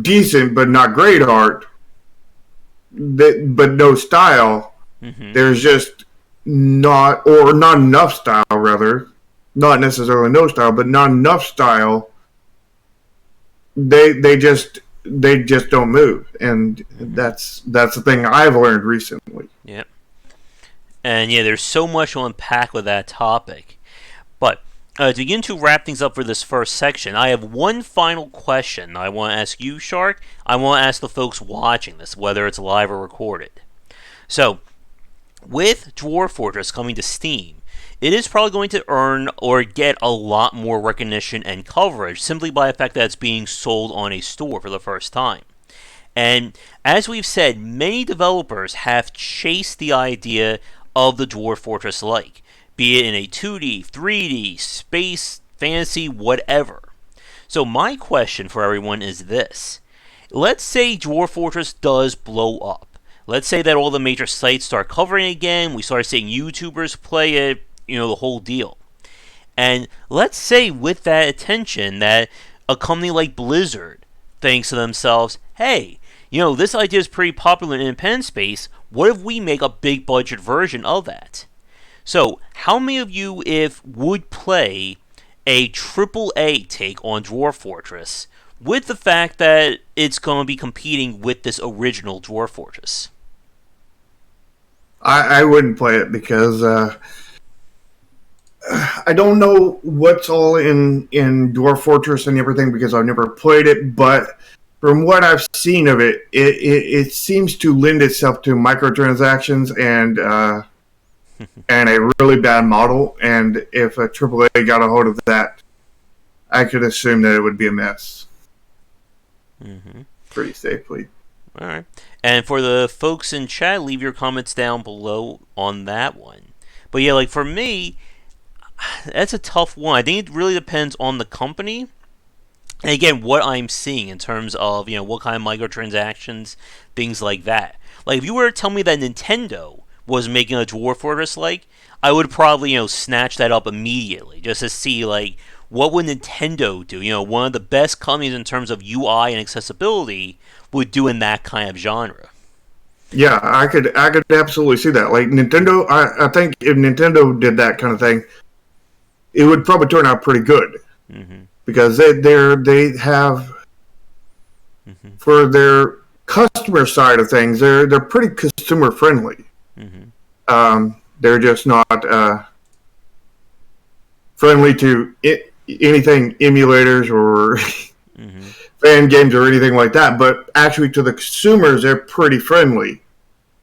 decent but not great art, but no style, there's just not enough style, rather, not necessarily no style, but not enough style. They just don't move, and that's the thing I've learned recently. Yep. And yeah, there's so much to unpack with that topic. But to begin to wrap things up for this first section, I have one final question I want to ask you, Shark. I want to ask the folks watching this, whether it's live or recorded. So, with Dwarf Fortress coming to Steam, it is probably going to earn or get a lot more recognition and coverage simply by the fact that it's being sold on a store for the first time. And as we've said, many developers have chased the idea of the Dwarf Fortress like, be it in a 2D, 3D, space, fantasy, whatever. So my question for everyone is this. let's say Dwarf Fortress does blow up. Let's say that all the major sites start covering it again. We start seeing YouTubers play it, the whole deal. And let's say with that attention that a company like Blizzard thinks to themselves, hey, this idea is pretty popular in independent space. What if we make a big budget version of that? So, how many of you, if would play a AAA take on Dwarf Fortress with the fact that it's going to be competing with this original Dwarf Fortress? I wouldn't play it because I don't know what's all in Dwarf Fortress and everything because I've never played it, but from what I've seen of it, it seems to lend itself to microtransactions and a really bad model. And if a AAA got a hold of that, I could assume that it would be a mess. Mm-hmm. Pretty safely. All right. And for the folks in chat, leave your comments down below on that one. But yeah, like for me, that's a tough one. I think it really depends on the company. And again, what I'm seeing in terms of, what kind of microtransactions, things like that. Like, if you were to tell me that Nintendo was making a Dwarf Fortress I would probably, snatch that up immediately just to see, what would Nintendo do? One of the best companies in terms of UI and accessibility would do in that kind of genre. Yeah, I could absolutely see that. Like, Nintendo, I think if Nintendo did that kind of thing, it would probably turn out pretty good. Mm-hmm. Because they have, Mm-hmm. for their customer side of things, they're pretty consumer friendly. Mm-hmm. They're just not friendly to anything emulators or Mm-hmm. fan games or anything like that. But actually, to the consumers, they're pretty friendly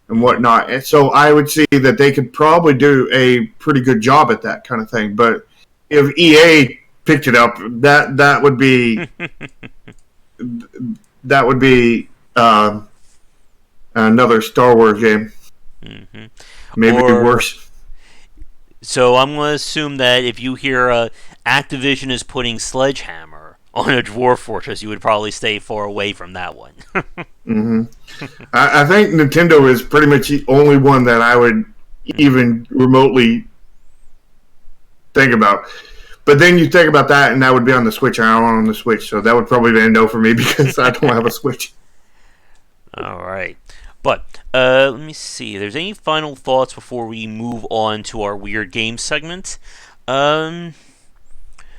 and whatnot. And so I would see that they could probably do a pretty good job at that kind of thing. But if EA picked it up, that would be another Star Wars game. Mm-hmm. Maybe worse. So I'm going to assume that if you hear Activision is putting Sledgehammer on a Dwarf Fortress, you would probably stay far away from that one. Mm-hmm. I think Nintendo is pretty much the only one that I would even remotely think about. But then you think about that, and that would be on the Switch. I don't want it on the Switch, so that would probably be a no for me because I don't have a Switch. All right. But let me see. If there's any final thoughts before we move on to our weird game segment?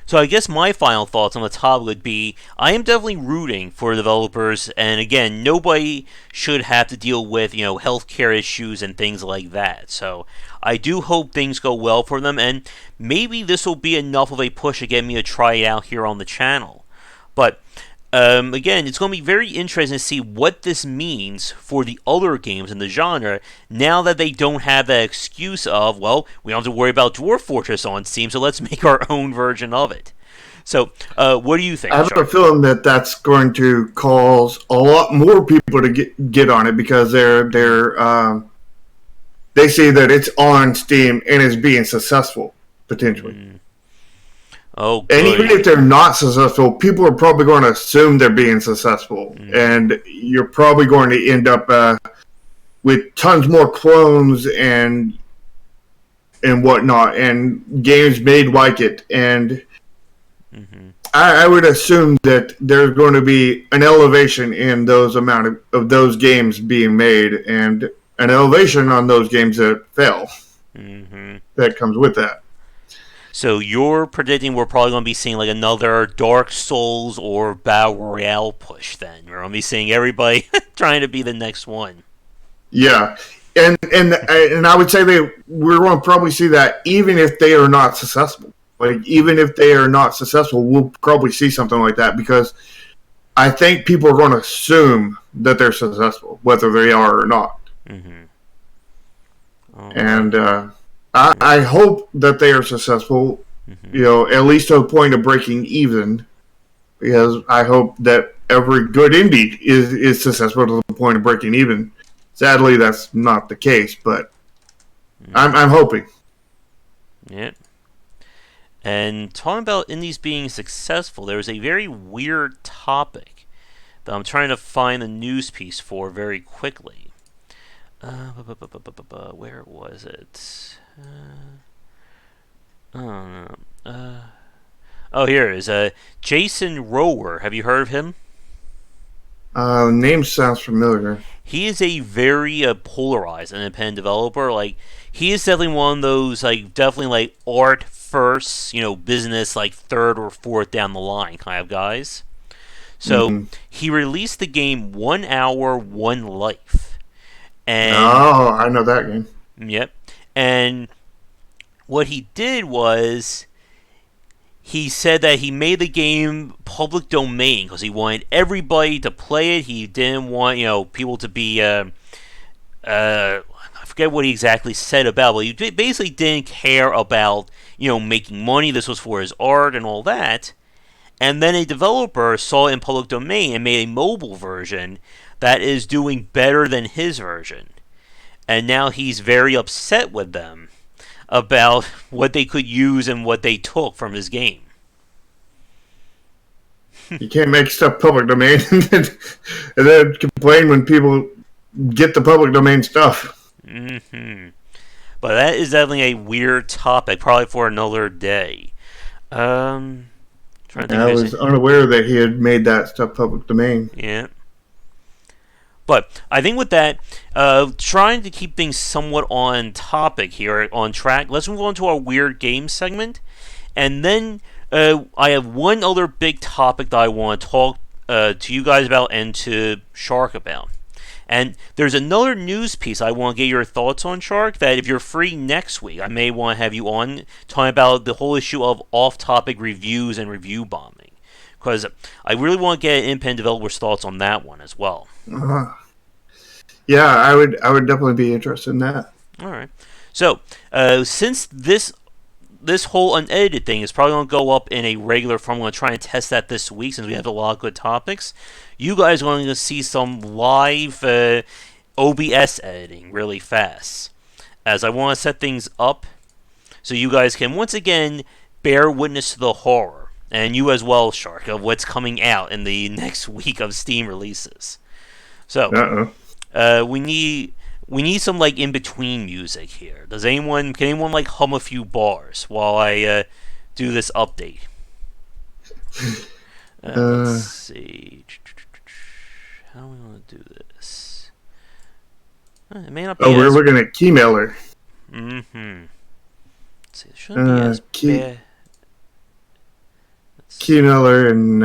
So I guess my final thoughts on the topic would be, I am definitely rooting for developers, and again, nobody should have to deal with, healthcare issues and things like that. So I do hope things go well for them, and maybe this will be enough of a push to get me to try it out here on the channel. But again, it's going to be very interesting to see what this means for the other games in the genre now that they don't have that excuse of, well, we don't have to worry about Dwarf Fortress on Steam, so let's make our own version of it. So, what do you think? I have a feeling that that's going to cause a lot more people to get on it because they see that it's on Steam and is being successful potentially. Oh, good. And even if they're not successful, people are probably going to assume they're being successful. And you're probably going to end up with tons more clones and whatnot, and games made like it. And I would assume that there's going to be an elevation in those amount of those games being made, and an elevation on those games that fail. That comes with that. So you're predicting we're probably going to be seeing another Dark Souls or Battle Royale push then. We're going to be seeing everybody trying to be the next one. Yeah. And I would say we're going to probably see that even if they are not successful. Even if they are not successful, we'll probably see something like that because I think people are going to assume that they're successful, whether they are or not. And I hope that they are successful, at least to a point of breaking even, because I hope that every good indie is successful to the point of breaking even. Sadly, that's not the case, but I'm hoping. Yeah. And talking about indies being successful, there's a very weird topic that I'm trying to find the news piece for very quickly. Where was it? Oh, here it is. Jason Rower. Have you heard of him? Name sounds familiar. He is a very polarized independent developer. Like, he is definitely one of those, like, definitely like art first, business like third or fourth down the line kind of guys. So he released the game 1 Hour, One Life, and Oh, I know that game. yep, and what he did was he said that he made the game public domain because he wanted everybody to play it. He didn't want people to be I forget what he exactly said about, but he basically didn't care about making money. This was for his art and all that. And then a developer saw it in public domain and made a mobile version that is doing better than his version. And now he's very upset with them about what they could use and what they took from his game. You can't make stuff public domain and then complain when people get the public domain stuff. But that is definitely a weird topic, probably for another day. Trying to think I was unaware that he had made that stuff public domain. Yeah. But I think with that, trying to keep things somewhat on topic here, on track, let's move on to our weird game segment. And then I have one other big topic that I want to talk to you guys about and to Shark about. And there's another news piece I want to get your thoughts on, Shark, that if you're free next week, I may want to have you on talking about the whole issue of off-topic reviews and review bombing. Because I really want to get an independent developer's thoughts on that one as well. Yeah, I would definitely be interested in that. All right. So, since this whole unedited thing is probably going to go up in a regular form, I'm going to try and test that this week since we have a lot of good topics. You guys are going to see some live OBS editing really fast, as I want to set things up so you guys can once again bear witness to the horror, and you as well, Shark, of what's coming out in the next week of Steam releases. So, we need some like in between music here. Can anyone like hum a few bars while I do this update? Let's see. How are we going to do this? It may not be. We're looking at Keymailer. Let's see. It shouldn't be as bad. Keymailer, and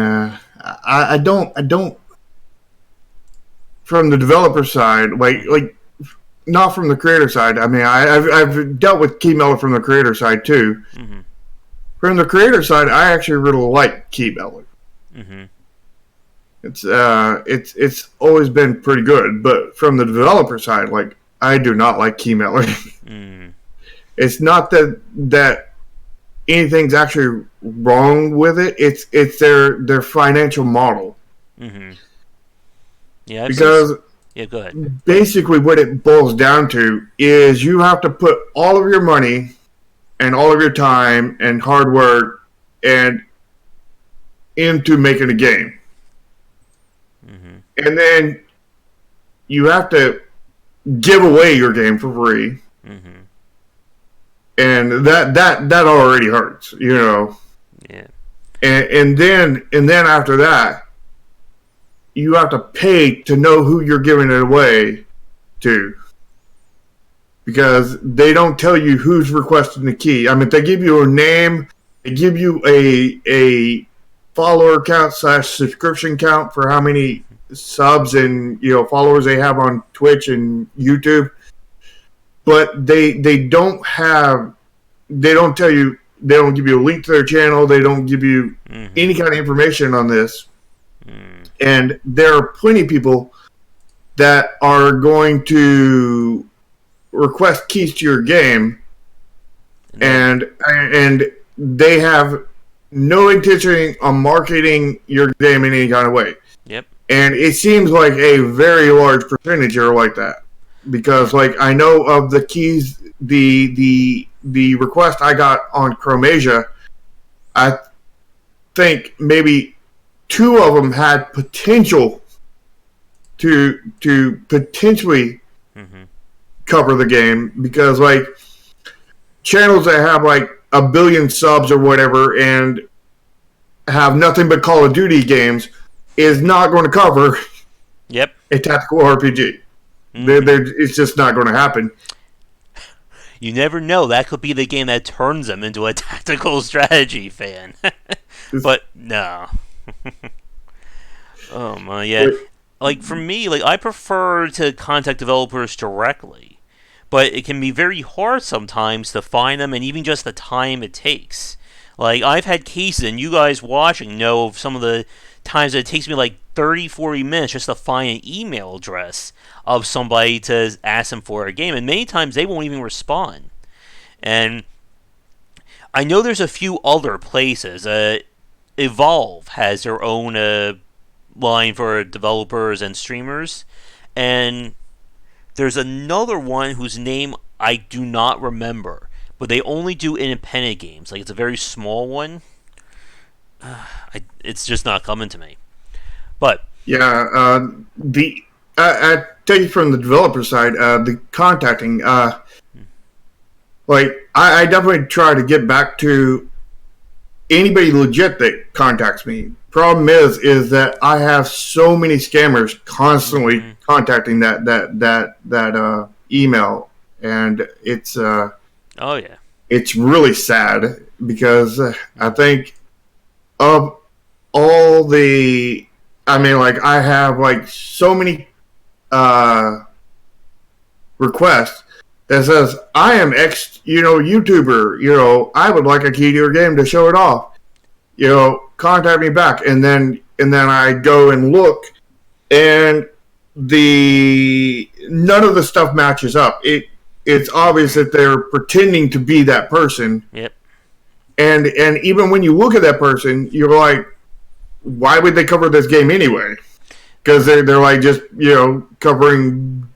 I don't. From the developer side, like not from the creator side. I mean, I've dealt with Keymailer from the creator side too. From the creator side, I actually really like Keymailer. It's always been pretty good, but from the developer side, like I do not like Keymailer. It's not that anything's actually wrong with it. It's their financial model. Yeah, because go ahead. Basically what it boils down to is you have to put all of your money and all of your time and hard work and into making a game. And then you have to give away your game for free. And that already hurts, Yeah. And then after that, you have to pay to know who you're giving it away to, because they don't tell you who's requesting the key. I mean, they give you a name, they give you a follower count / subscription count for how many subs and followers they have on Twitch and YouTube, but they don't tell you. They don't give you a link to their channel. They don't give you any kind of information on this. And there are plenty of people that are going to request keys to your game, and they have no intention on marketing your game in any kind of way. And it seems like a very large percentage are like that, because like I know of the keys, the request I got on Chromasia, I think maybe 2 of them had potential to potentially cover the game, because like channels that have like a billion subs or whatever and have nothing but Call of Duty games is not going to cover a tactical RPG. It's just not going to happen. You never know. That could be the game that turns them into a tactical strategy fan. But no. Oh my, yeah. Like for me, like I prefer to contact developers directly, but it can be very hard sometimes to find them, and even just the time it takes. Like I've had cases, and you guys watching know of some of the times that it takes me like 30, 40 minutes just to find an email address of somebody to ask them for a game, and many times they won't even respond. And I know there's a few other places. Evolve has their own line for developers and streamers, and there's another one whose name I do not remember, but they only do independent games. Like it's a very small one. It's just not coming to me. But yeah, I take it from the developer side. The contacting, like I definitely try to get back to anybody legit that contacts me. Problem is that I have so many scammers constantly contacting that email, and it's it's really sad, because I think of all the, I mean, like I have like so many requests that says I am YouTuber, I would like a key to your game to show it off, contact me back, and then I go and look, and none of the stuff matches up. It's obvious that they're pretending to be that person. Yep. And even when you look at that person, you're like, why would they cover this game anyway? Because they're like just covering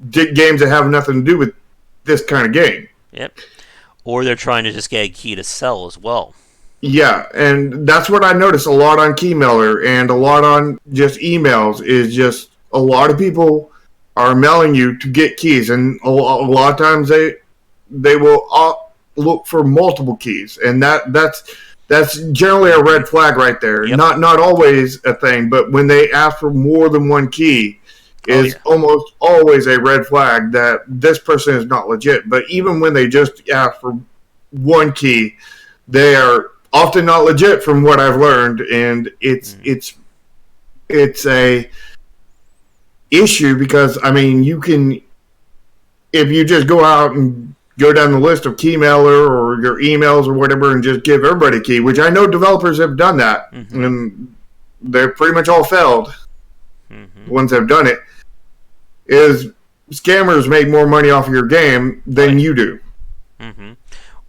games that have nothing to do with this kind of game. Yep. Or they're trying to just get a key to sell as well. Yeah, and that's what I notice a lot on Keymailer and a lot on just emails, is just a lot of people are mailing you to get keys, and a lot of times they will look for multiple keys, and that's generally a red flag right there. Yep. Not always a thing, but when they ask for more than one key, is almost always a red flag that this person is not legit. But even when they just ask for one key, they are often not legit, from what I've learned, and it's a issue, because I mean, you can, if you just go out and go down the list of Keymailer or your emails or whatever and just give everybody a key, which I know developers have done that, and they're pretty much all failed. The ones that have done it, is scammers make more money off of your game than you do.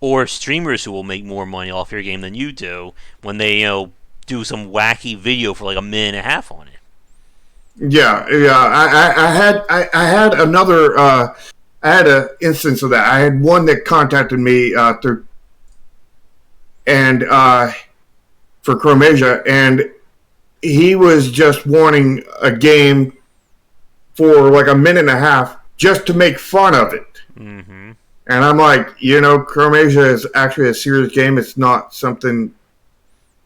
Or streamers who will make more money off your game than you do when they do some wacky video for like a minute and a half on it. Yeah. I had another. I had an instance of that. I had one that contacted me through, and for Chromasia, and he was just wanting a game for like a minute and a half just to make fun of it. And I'm like, Chromasia is actually a serious game. It's not something.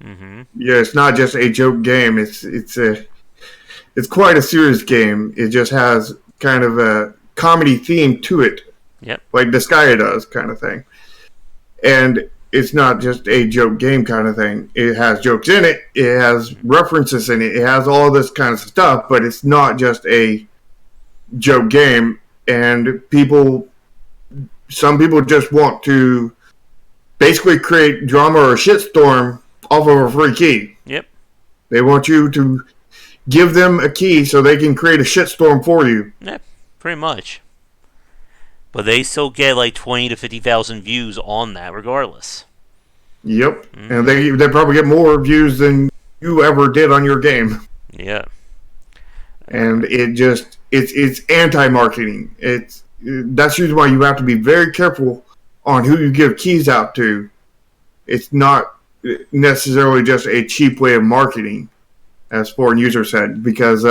Yeah, it's not just a joke game. It's quite a serious game. It just has kind of a comedy theme to it. Yep. Like Disgaea does, kind of thing. And it's not just a joke game kind of thing. It has jokes in it. It has references in it. It has all this kind of stuff, but it's not just a joke game. And some people just want to basically create drama or a shitstorm off of a free key. Yep. They want you to give them a key so they can create a shitstorm for you. Yeah, pretty much. But they still get like 20 to 50,000 views on that regardless. Yep. And they probably get more views than you ever did on your game. Yeah. And it's anti-marketing. That's usually why you have to be very careful on who you give keys out to. It's not necessarily just a cheap way of marketing, as foreign users said, because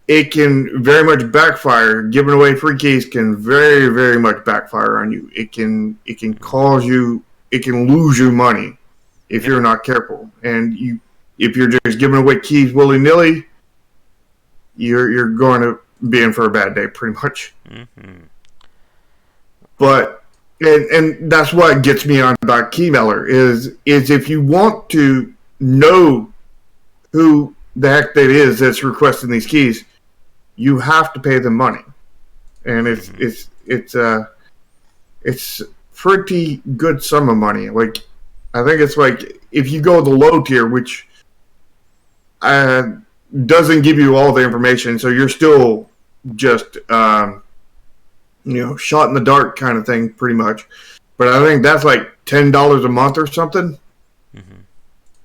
it can very much backfire. Giving away free keys can very, very much backfire on you. It can cause you, it can lose you money if you're not careful. And if you're just giving away keys willy nilly, you're going to be in for a bad day, pretty much. Mm-hmm. But and that's what gets me on about Keymailer is if you want to know who the heck that is that's requesting these keys, you have to pay them money, and it's pretty good sum of money. Like I think it's like if you go the low tier, which doesn't give you all the information, so you're still just shot in the dark kind of thing, pretty much. But I think that's like $10 a month or something. Mm-hmm.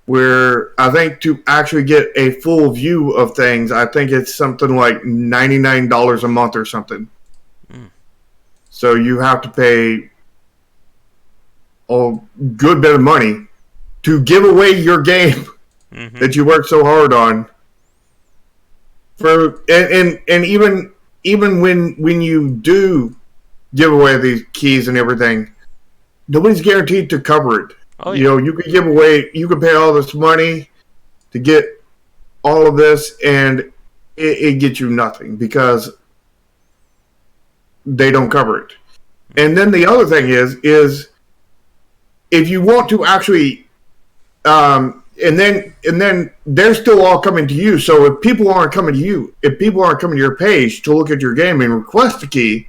Where I think to actually get a full view of things, I think it's something like $99 a month or something. Mm. So you have to pay a good bit of money to give away your game mm-hmm. that you worked so hard on. And even when you do give away these keys and everything, nobody's guaranteed to cover it. Oh, yeah. You could give away, you could pay all this money to get all of this, and it gets you nothing because they don't cover it. And then the other thing is if you want to actually, and then they're still all coming to you. So if people aren't coming to you, if people aren't coming to your page to look at your game and request a key,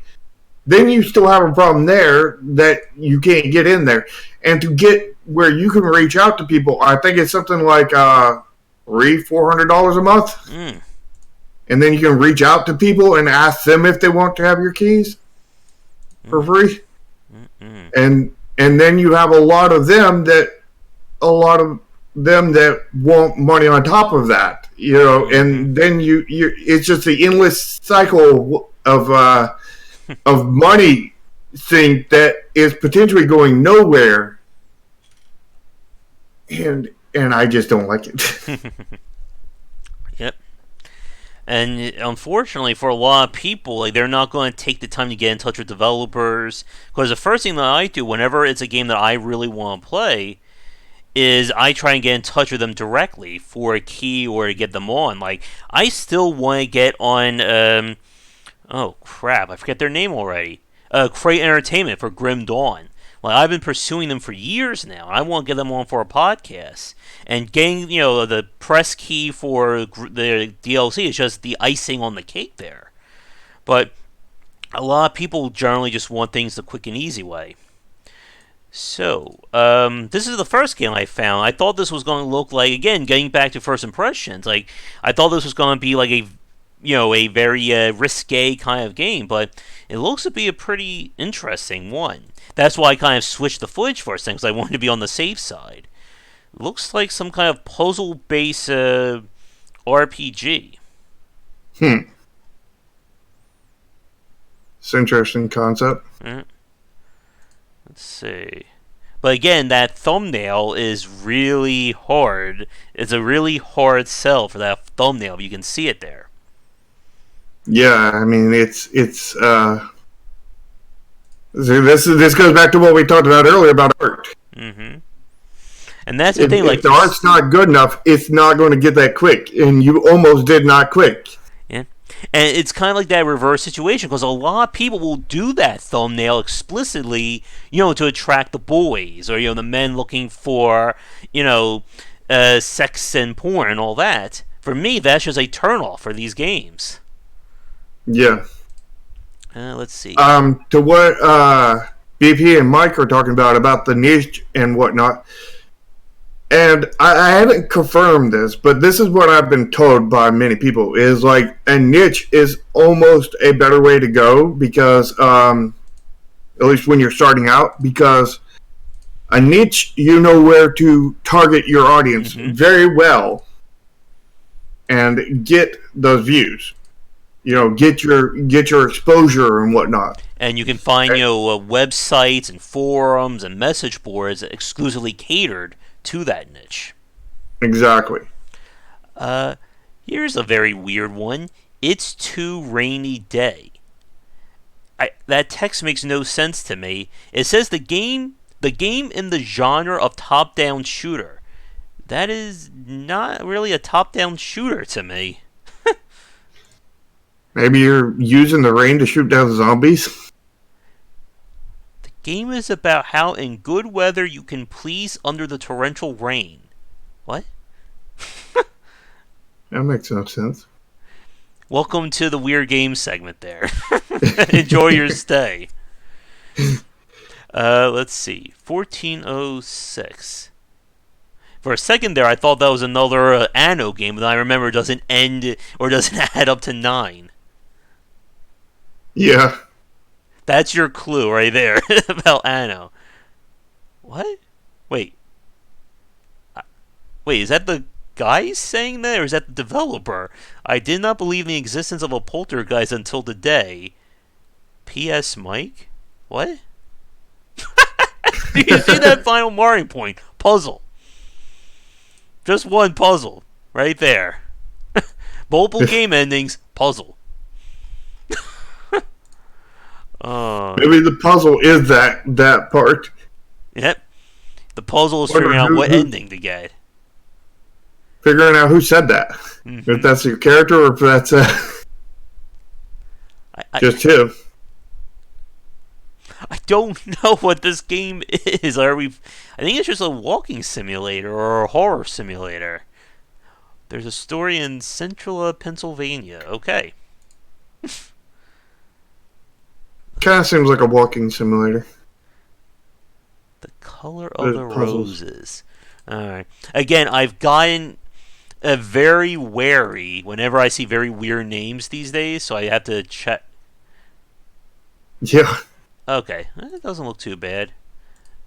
then you still have a problem there that you can't get in there. And to get where you can reach out to people, I think it's something like $400 a month. Mm. And then you can reach out to people and ask them if they want to have your keys for free. Mm-mm. And then you have a lot of them that want money on top of that, and then you it's just the endless cycle of money thing that is potentially going nowhere, and I just don't like it. Yep. And unfortunately, for a lot of people, like they're not going to take the time to get in touch with developers, because the first thing that I do whenever it's a game that I really want to play is I try and get in touch with them directly for a key or to get them on. Like, I still want to get on, oh crap, I forget their name already. Crate Entertainment for Grim Dawn. Like, I've been pursuing them for years now, and I want to get them on for a podcast. And getting, the press key for the DLC is just the icing on the cake there. But a lot of people generally just want things the quick and easy way. So, this is the first game I found. I thought this was going to look like, again, getting back to first impressions, like, I thought this was going to be like a very risque kind of game, but it looks to be a pretty interesting one. That's why I kind of switched the footage for this thing, because I wanted to be on the safe side. It looks like some kind of puzzle-based RPG. It's an interesting concept. Mm-hmm. Let's see. But again, that thumbnail is really hard. It's a really hard sell for that thumbnail. You can see it there. Yeah, I mean, it's this goes back to what we talked about earlier about art. Mm-hmm. And that's the thing. If the art's not good enough, it's not going to get that quick, and you almost did not quick. Yeah. And it's kind of like that reverse situation, because a lot of people will do that thumbnail explicitly, to attract the boys, or, the men looking for, sex and porn and all that. For me, that's just a turnoff for these games. Yeah. Let's see. To what BP and Mike are talking about the niche and whatnot, and I haven't confirmed this, but this is what I've been told by many people, is like a niche is almost a better way to go, because at least when you're starting out, because a niche, you know where to target your audience very well and get those views. Get your exposure and whatnot. And you can find, websites and forums and message boards exclusively catered to that niche. Exactly. Here's a very weird one. It's too rainy day. That text makes no sense to me. It says the game in the genre of top-down shooter. That is not really a top-down shooter to me. Maybe you're using the rain to shoot down zombies. The game is about how in good weather you can please under the torrential rain. What? That makes no sense. Welcome to the weird game segment there. Enjoy your stay. Let's see. 1406. For a second there, I thought that was another Anno game, but I remember it doesn't end or doesn't add up to 9. Yeah. That's your clue right there about Anno. What? Wait. Wait, is that the guy saying that, or is that the developer? I did not believe in the existence of a poltergeist until today. P.S. Mike? What? Do you see that final marking point? Puzzle. Just one puzzle. Right there. Multiple game endings. Puzzle. Maybe the puzzle is that part. Yep. The puzzle is figuring out what ending to get. Figuring out who said that. Mm-hmm. If that's your character or if that's just him. I don't know what this game is. I think it's just a walking simulator or a horror simulator. There's a story in Central Pennsylvania. Okay. Kind of seems like a walking simulator. The color of the roses. Alright. Again, I've gotten very wary whenever I see very weird names these days, so I have to check. Yeah. Okay. It doesn't look too bad.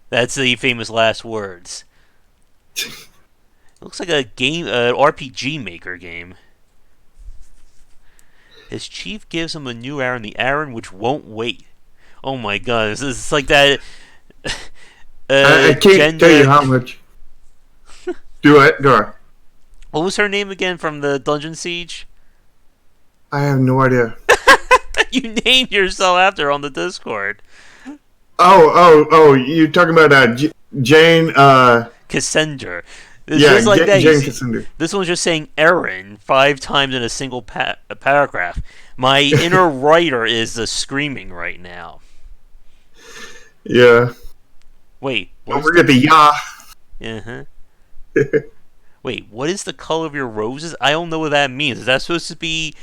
That's the famous last words. It looks like a game, RPG Maker game. His chief gives him a new errand, the errand which won't wait. Oh my god, this is like that. I can't tell you how much. Do it, go on. What was her name again from the Dungeon Siege? I have no idea. You named yourself after her on the Discord. Oh! You're talking about Jane? Cassandra. It's just like that. Jane Cassandra. This one's just saying "errand" 5 times in a single paragraph. My inner writer is screaming right now. Yeah. Wait. Don't forget the ya. Uh-huh. Wait, what is the color of your roses? I don't know what that means. Is that supposed to be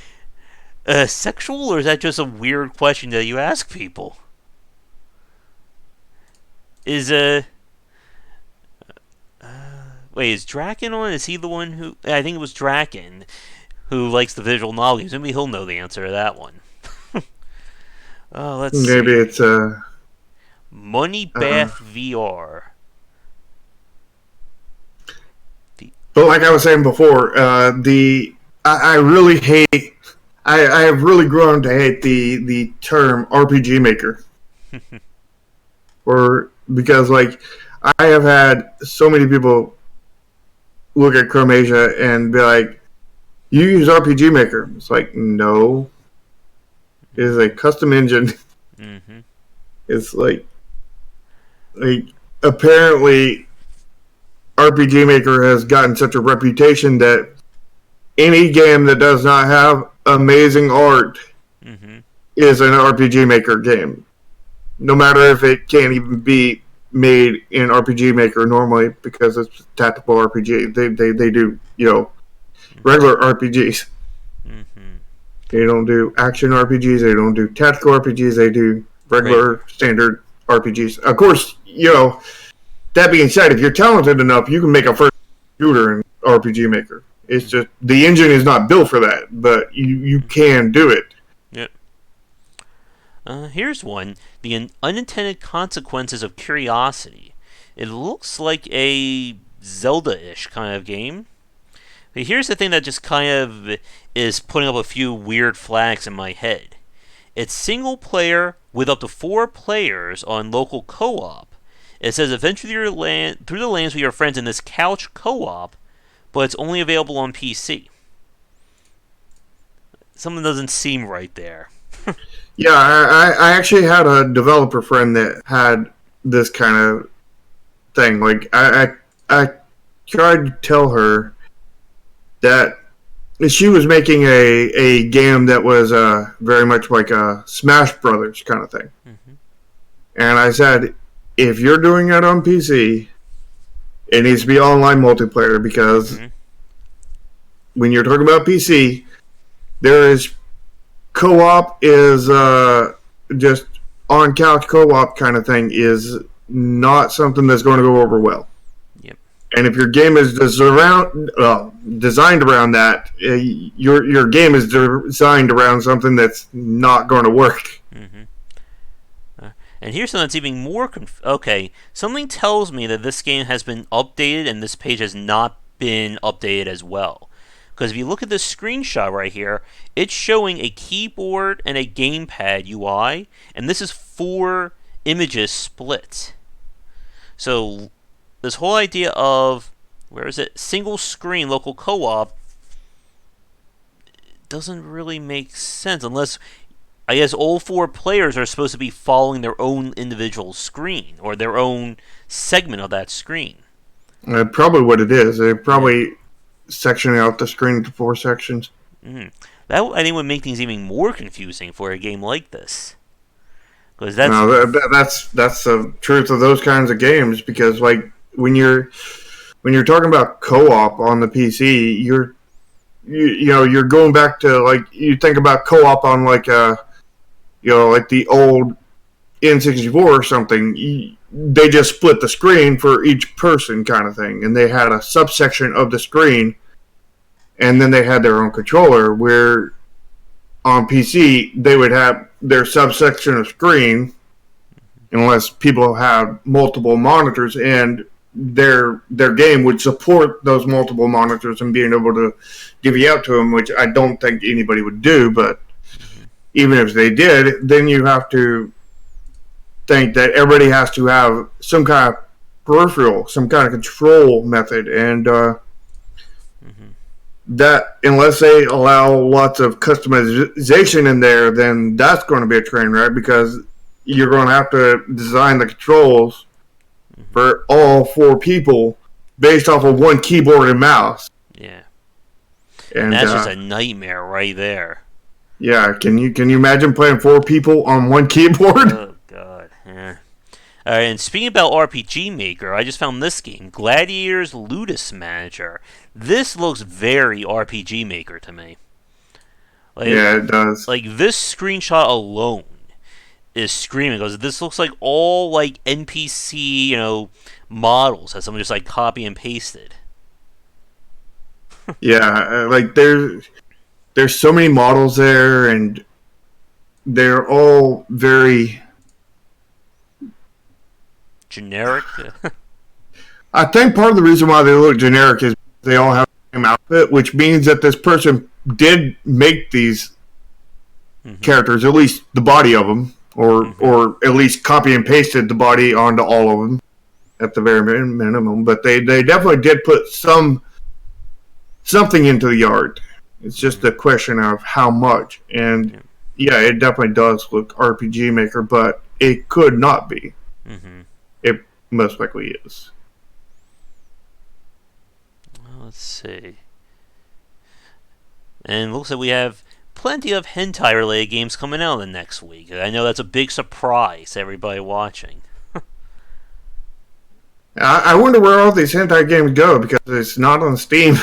sexual, or is that just a weird question that you ask people? Wait, is Draken on? Is he the one who... I think it was Draken who likes the visual novel games. Maybe he'll know the answer to that one. Let's see. Maybe it's Money Bath VR. But like I was saying before, I really hate... I have really grown to hate the term RPG Maker. Because like I have had so many people look at Chromasia and be like, "You use RPG Maker?" It's like, no, it is a custom engine. Mm-hmm. It's like apparently RPG Maker has gotten such a reputation that any game that does not have amazing art is an RPG Maker game. No matter if it can't even be made in RPG Maker normally because it's tactical RPG. They do, regular RPGs. Mm-hmm. They don't do action RPGs. They don't do tactical RPGs. They do regular standard RPGs. Of course, that being said, if you're talented enough, you can make a first shooter in RPG Maker. It's just the engine is not built for that, but you can do it. Yep. Here's one. The unintended consequences of curiosity. It looks like a Zelda-ish kind of game. But here's the thing that just kind of is putting up a few weird flags in my head. It's single player with up to 4 players on local co-op. It says adventure through the lands with your friends in this couch co-op, but it's only available on PC. something doesn't seem right there. Yeah, I actually had a developer friend that had this kind of thing. Like I tried to tell her that she was making a game that was very much like a Smash Brothers kind of thing. Mm-hmm. And I said, if you're doing it on PC, it needs to be online multiplayer because Mm-hmm. when you're talking about PC, there is co-op is just on couch co-op kind of thing is not something that's going to go over well. Yep. And if your game is designed around that, your game is designed around something that's not going to work. Mm-hmm. And here's something that's even more okay. Something tells me that this game has been updated and this page has not been updated as well. Because if you look at this screenshot right here, it's showing a keyboard and a gamepad UI, and this is 4 images split. So this whole idea of, where is it, single screen local co-op doesn't really make sense unless, I guess, all 4 players are supposed to be following their own individual screen or their own segment of that screen. Probably what it is. They're probably sectioning out the screen into 4 sections. Mm. That, I think, would make things even more confusing for a game like this. Because that's No, that's the truth of those kinds of games. Because like when you're talking about co-op on the PC, you're going back to like you think about co-op on like like the old N64 or something. They just split the screen for each person kind of thing, and they had a subsection of the screen, and then they had their own controller. Where on PC they would have their subsection of screen, unless people have multiple monitors, and their game would support those multiple monitors and being able to divvy out to them, which I don't think anybody would do. But even if they did, then you have to think that everybody has to have some kind of peripheral, some kind of control method, and that unless they allow lots of customization in there, then that's going to be a train wreck because you're going to have to design the controls for all 4 people based off of one keyboard and mouse. Yeah. And that's just a nightmare right there. Yeah, can you imagine playing 4 people on one keyboard? Oh god. Yeah. Alright, and speaking about RPG Maker, I just found this game, Gladiator's Ludus Manager. This looks very RPG Maker to me. Like, Yeah, it does. Like this screenshot alone is screaming because this looks like all like NPC, models that someone just like copy and pasted. Yeah, like there's so many models there, and they're all very Generic. I think part of the reason why they look generic is they all have the same outfit, which means that this person did make these characters, at least the body of them, or at least copy and pasted the body onto all of them at the very minimum. But they definitely did put something into the art. It's just a question of how much. And yeah, it definitely does look RPG Maker, but it could not be. Mm-hmm. It most likely is. Well, let's see. And it looks like we have plenty of hentai-related games coming out the next week. I know that's a big surprise to everybody watching. I wonder where all these hentai games go because it's not on Steam.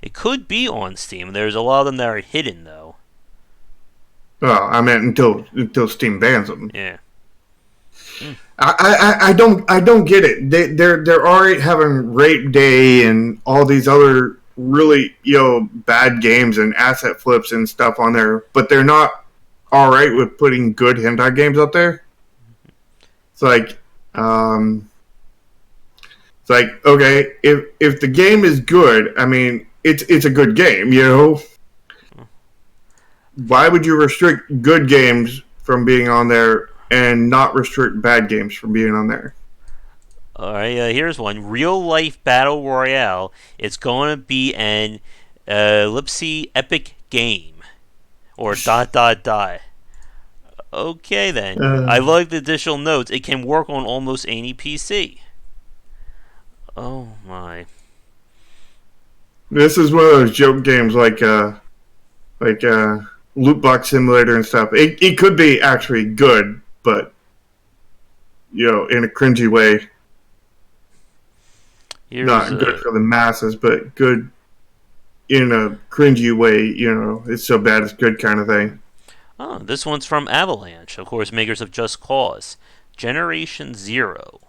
It could be on Steam. There's a lot of them that are hidden, though. Well, I meant until Steam bans them. Yeah. I don't get it. They're already having Rape Day and all these other really bad games and asset flips and stuff on there, but they're not all right with putting good hentai games up there. It's like okay, if the game is good, I mean it's a good game, Why would you restrict good games from being on there and not restrict bad games from being on there? Alright, here's one. Real Life Battle Royale. It's going to be an ellipse epic game. Or dot dot dot. Okay then. I Uh, like the additional notes. It can work on almost any PC. Oh my. this is one of those joke games like loot box simulator and stuff. It could be actually good, but in a cringy way. Here's Not good for the masses, but good in a cringy way. It's so bad it's good kind of thing. oh, this one's from Avalanche, of course, makers of Just Cause. Generation Zero.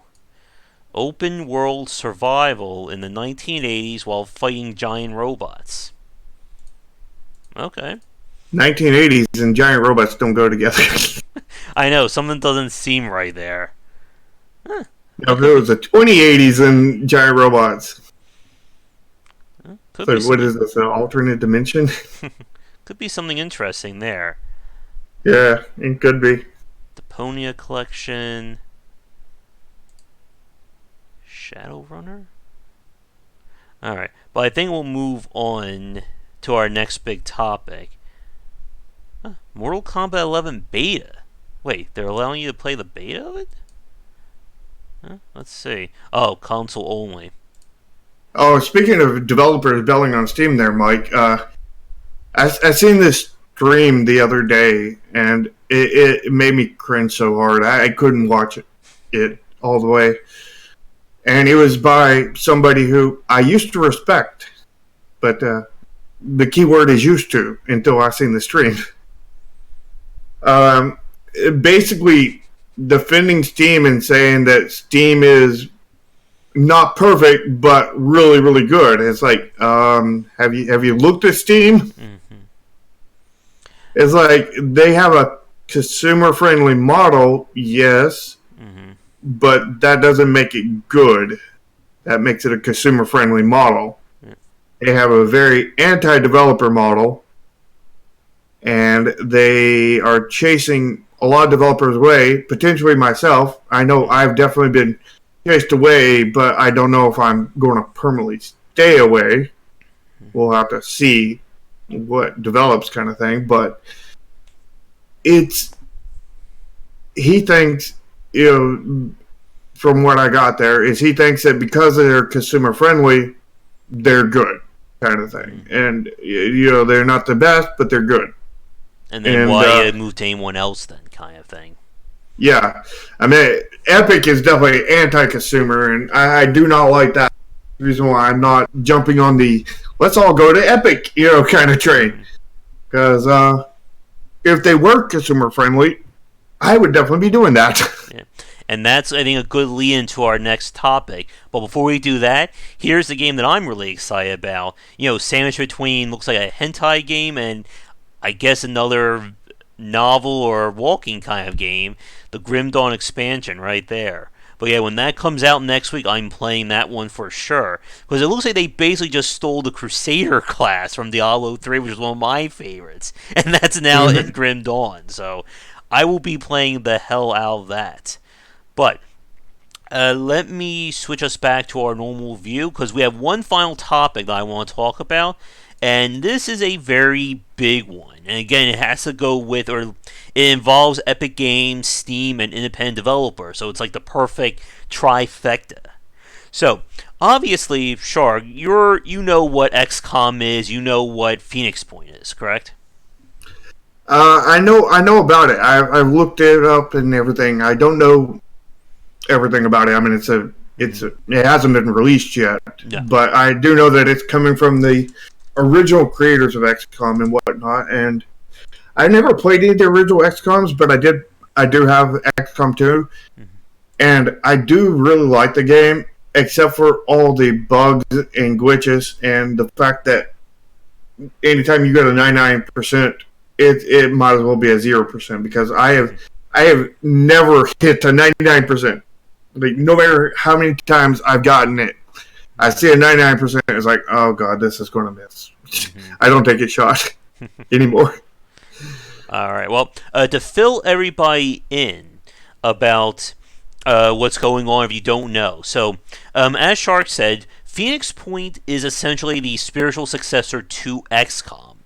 Open world survival in the 1980s while fighting giant robots. Okay. 1980s and giant robots don't go together. I know, something doesn't seem right there. Huh. If it was the 2080s and giant robots. Could So be what is this, an alternate dimension? could be something interesting there. Yeah, it could be. The Deponia Collection. Shadowrunner? Alright, but I think we'll move on to our next big topic. Mortal Kombat 11 beta. Wait, they're allowing you to play the beta of it? Let's see. Oh, console only. Oh, speaking of developers belling on Steam there, Mike, I seen this stream the other day, and it made me cringe so hard. I couldn't watch it all the way. And it was by somebody who I used to respect, but the key word is used to until I seen the stream. Basically defending Steam and saying that Steam is not perfect, but really, really good. It's like, have you looked at Steam? Mm-hmm. It's like they have a consumer-friendly model, yes, Mm-hmm. but that doesn't make it good. That makes it a consumer-friendly model. Yeah. They have a very anti-developer model, and they are chasing a lot of developers away, potentially myself. I know I've definitely been chased away, but I don't know if I'm going to permanently stay away. We'll have to see what develops kind of thing, but he thinks, from what I got there, is he thinks that because they're consumer friendly, they're good kind of thing. And, they're not the best, but they're good. And then why move to anyone else then, kind of thing. Yeah. I mean, Epic is definitely anti-consumer, and I do not like that. The reason why I'm not jumping on the let's all go to Epic, kind of train. Because if they were consumer friendly, I would definitely be doing that. Yeah. And that's, I think, a good lead into our next topic. But before we do that, here's the game that I'm really excited about. Sandwich between, looks like a hentai game and I guess another novel or walking kind of game. The Grim Dawn expansion right there. But yeah, when that comes out next week, I'm playing that one for sure. Because it looks like they basically just stole the Crusader class from Diablo 3, which is one of my favorites. And that's now in Grim Dawn. So I will be playing the hell out of that. But let me switch us back to our normal view, because we have one final topic that I want to talk about. And this is a very big one. And again, it has to go with, or it involves Epic Games, Steam, and independent developers. So it's like the perfect trifecta. So, obviously, Shar, you know what XCOM is, you know what Phoenix Point is, correct? I know about it. I've looked it up and everything. I don't know everything about it. I mean, it hasn't been released yet. Yeah. But I do know that it's coming from the original creators of XCOM and whatnot, and I never played any of the original XCOMs, but I do have XCOM 2, and I do really like the game, except for all the bugs and glitches, and the fact that anytime you go to 99%, it might as well be a 0%, because I have never hit to 99%. Like, no matter how many times I've gotten it, I see a 99%. It's like, oh god, this is going to miss. I don't take a shot anymore. All right. Well, to fill everybody in about what's going on, if you don't know, so as Shark said, Phoenix Point is essentially the spiritual successor to XCOM,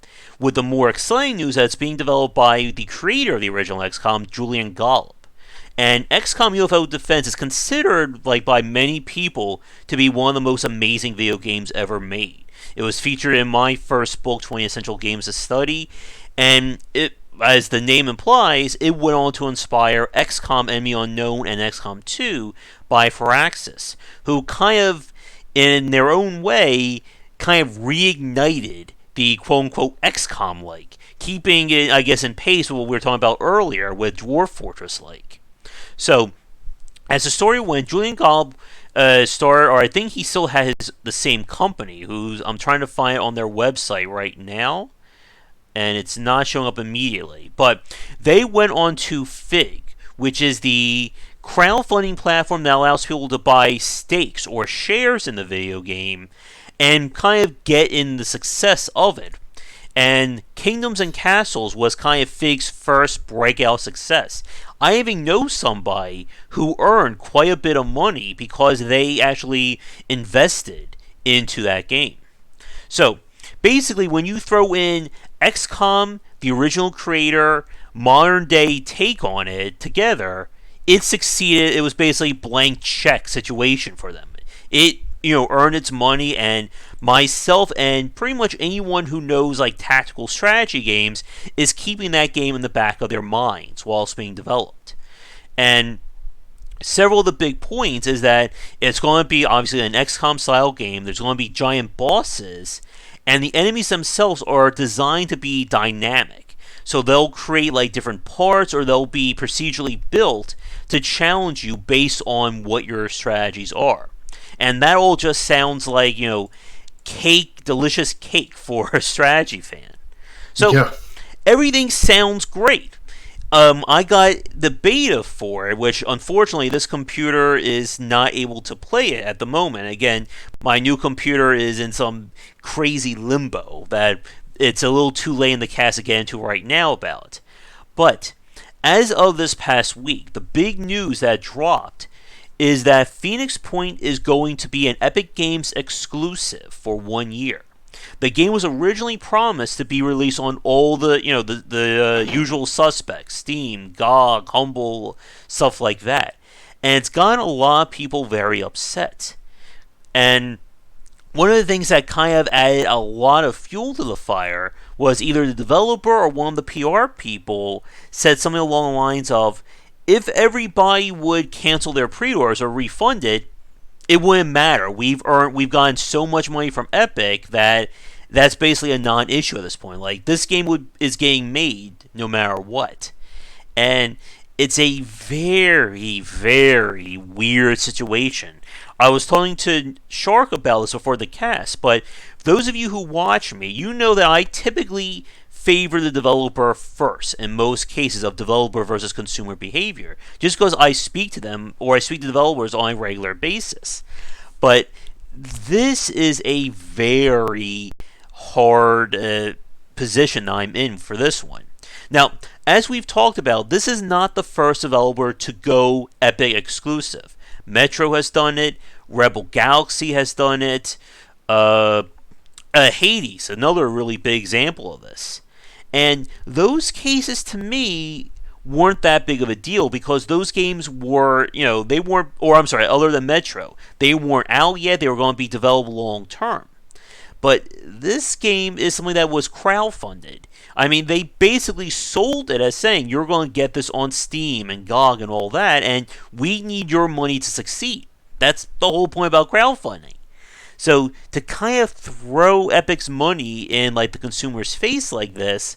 with the more exciting news that it's being developed by the creator of the original XCOM, Julian Gollop. And XCOM UFO Defense is considered, like, by many people to be one of the most amazing video games ever made. It was featured in my first book, 20 Essential Games to Study, and it, as the name implies, it went on to inspire XCOM Enemy Unknown and XCOM 2 by Firaxis, who kind of, in their own way, kind of reignited the quote-unquote XCOM-like, keeping it, I guess, in pace with what we were talking about earlier with Dwarf Fortress-like. So, as the story went, Julian Gollop started, or I think he still has the same company, who's, I'm trying to find it on their website right now, and it's not showing up immediately. But they went on to Fig, which is the crowdfunding platform that allows people to buy stakes or shares in the video game and kind of get in the success of it. And Kingdoms and Castles was kind of Fig's first breakout success. I even know somebody who earned quite a bit of money because they actually invested into that game. So, basically, when you throw in XCOM, the original creator, modern day take on it together, it succeeded. It was basically a blank check situation for them. It, earned its money, and myself and pretty much anyone who knows like tactical strategy games is keeping that game in the back of their minds while it's being developed. And several of the big points is that it's going to be obviously an XCOM style game. There's going to be giant bosses, and the enemies themselves are designed to be dynamic. So they'll create like different parts, or they'll be procedurally built to challenge you based on what your strategies are. And that all just sounds like, cake, delicious cake for a strategy fan. So yeah. Everything sounds great. I got the beta for it, which unfortunately this computer is not able to play it at the moment. Again, my new computer is in some crazy limbo that it's a little too late in the cast to get into right now about. But as of this past week, the big news that dropped is that Phoenix Point is going to be an Epic Games exclusive for 1 year. The game was originally promised to be released on all the usual suspects, Steam, GOG, Humble, stuff like that. And it's gotten a lot of people very upset. And one of the things that kind of added a lot of fuel to the fire was either the developer or one of the PR people said something along the lines of, if everybody would cancel their pre-orders or refund it, it wouldn't matter. We've gotten so much money from Epic that's basically a non-issue at this point. Like, this game is getting made no matter what. And it's a very, very weird situation. I was talking to Shark about this before the cast, but those of you who watch me, you know that I typically favor the developer first in most cases of developer versus consumer behavior, just because I speak to them or I speak to developers on a regular basis. But this is a very hard position I'm in for this one. Now, as we've talked about, this is not the first developer to go Epic exclusive. Metro has done it, Rebel Galaxy has done it, Hades, another really big example of this. And those cases, to me, weren't that big of a deal because those games were, other than Metro, they weren't out yet. They were going to be developed long term. But this game is something that was crowdfunded. I mean, they basically sold it as saying, you're going to get this on Steam and GOG and all that, and we need your money to succeed. That's the whole point about crowdfunding. So to kind of throw Epic's money in like the consumer's face like this,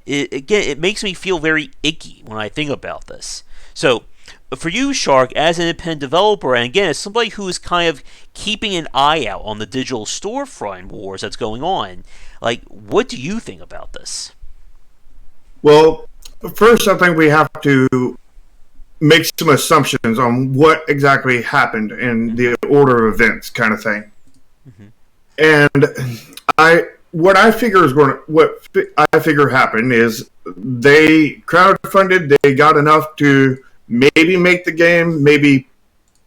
it makes me feel very icky when I think about this. So for you, Shark, as an independent developer, and again, as somebody who is kind of keeping an eye out on the digital storefront wars that's going on, like, what do you think about this? Well, first, I think we have to make some assumptions on what exactly happened in the order of events, kind of thing. Mm-hmm. And what I figure happened is they crowdfunded. They got enough to maybe make the game, maybe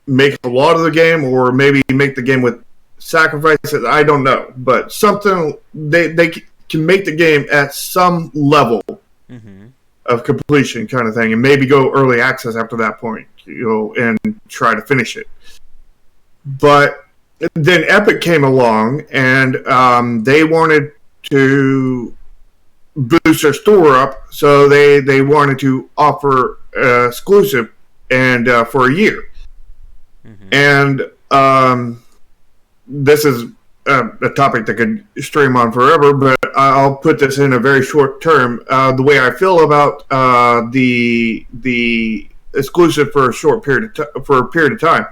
make a lot of the game, or maybe make the game with sacrifices. I don't know, but something they can make the game at some level of completion, kind of thing, and maybe go early access after that point, and try to finish it. But then Epic came along, and they wanted to boost their store up, so they wanted to offer exclusive and for a year. And this is a topic that could stream on forever, but I'll put this in a very short term. The way I feel about the exclusive for a short period of time,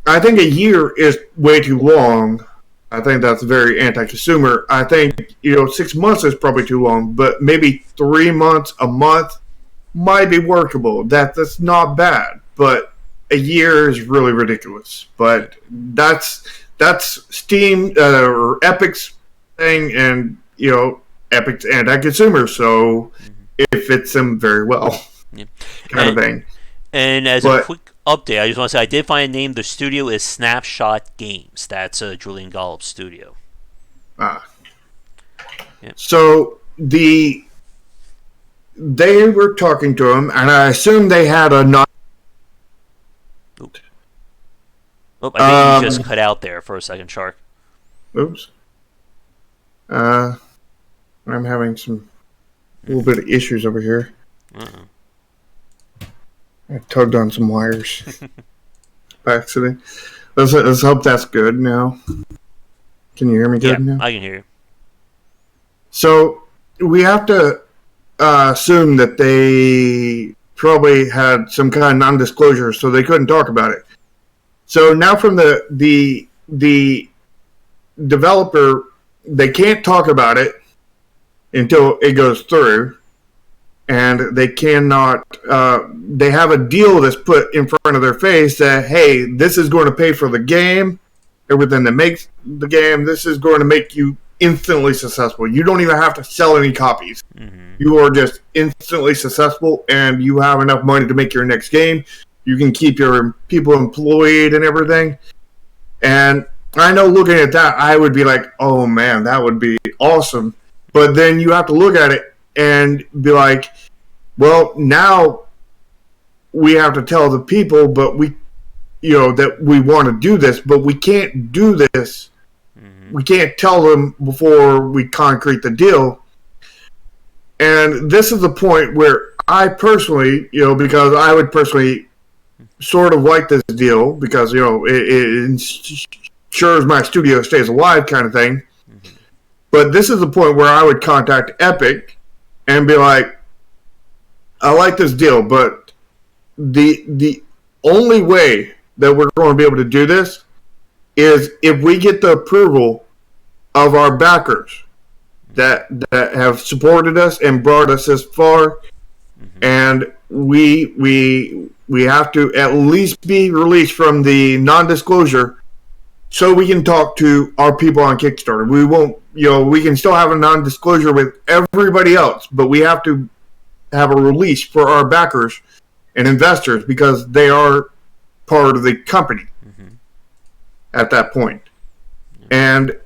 I think a year is way too long. I think that's very anti-consumer. I think 6 months is probably too long, but maybe 3 months, a month might be workable. That's not bad, but a year is really ridiculous. But that's Steam or Epic's thing, and Epic's anti-consumer, so it fits them very well, kind of thing. And as a quick update, I just want to say I did find a name. The studio is Snapshot Games. That's Julian Gollop's studio. So they were talking to him, and I assume they had a non. I think you just cut out there for a second, Shark. Oops. I'm having a little bit of issues over here. I tugged on some wires by accident. Let's hope that's good now. Can you hear me good now? I can hear you. So we have to assume that they probably had some kind of non-disclosure, so they couldn't talk about it. So now from the developer, they can't talk about it until it goes through, and they cannot. They have a deal that's put in front of their face that, hey, this is going to pay for the game, everything that makes the game. This is going to make you instantly successful. You don't even have to sell any copies. You are just instantly successful, and you have enough money to make your next game. You can keep your people employed and everything. And I know looking at that, I would be like, oh man, that would be awesome. But then you have to look at it and be like, well, now we have to tell the people, but that we want to do this, but we can't do this. We can't tell them before we concrete the deal. And this is the point where I personally, because I would personally sort of like this deal, because it ensures my studio stays alive, kind of thing. But this is the point where I would contact Epic and be like, I like this deal, but the only way that we're going to be able to do this is if we get the approval of our backers that have supported us and brought us this far, and we have to at least be released from the non-disclosure so we can talk to our people on Kickstarter. We won't, we can still have a non-disclosure with everybody else, but we have to have a release for our backers and investors because they are part of the company at that point. And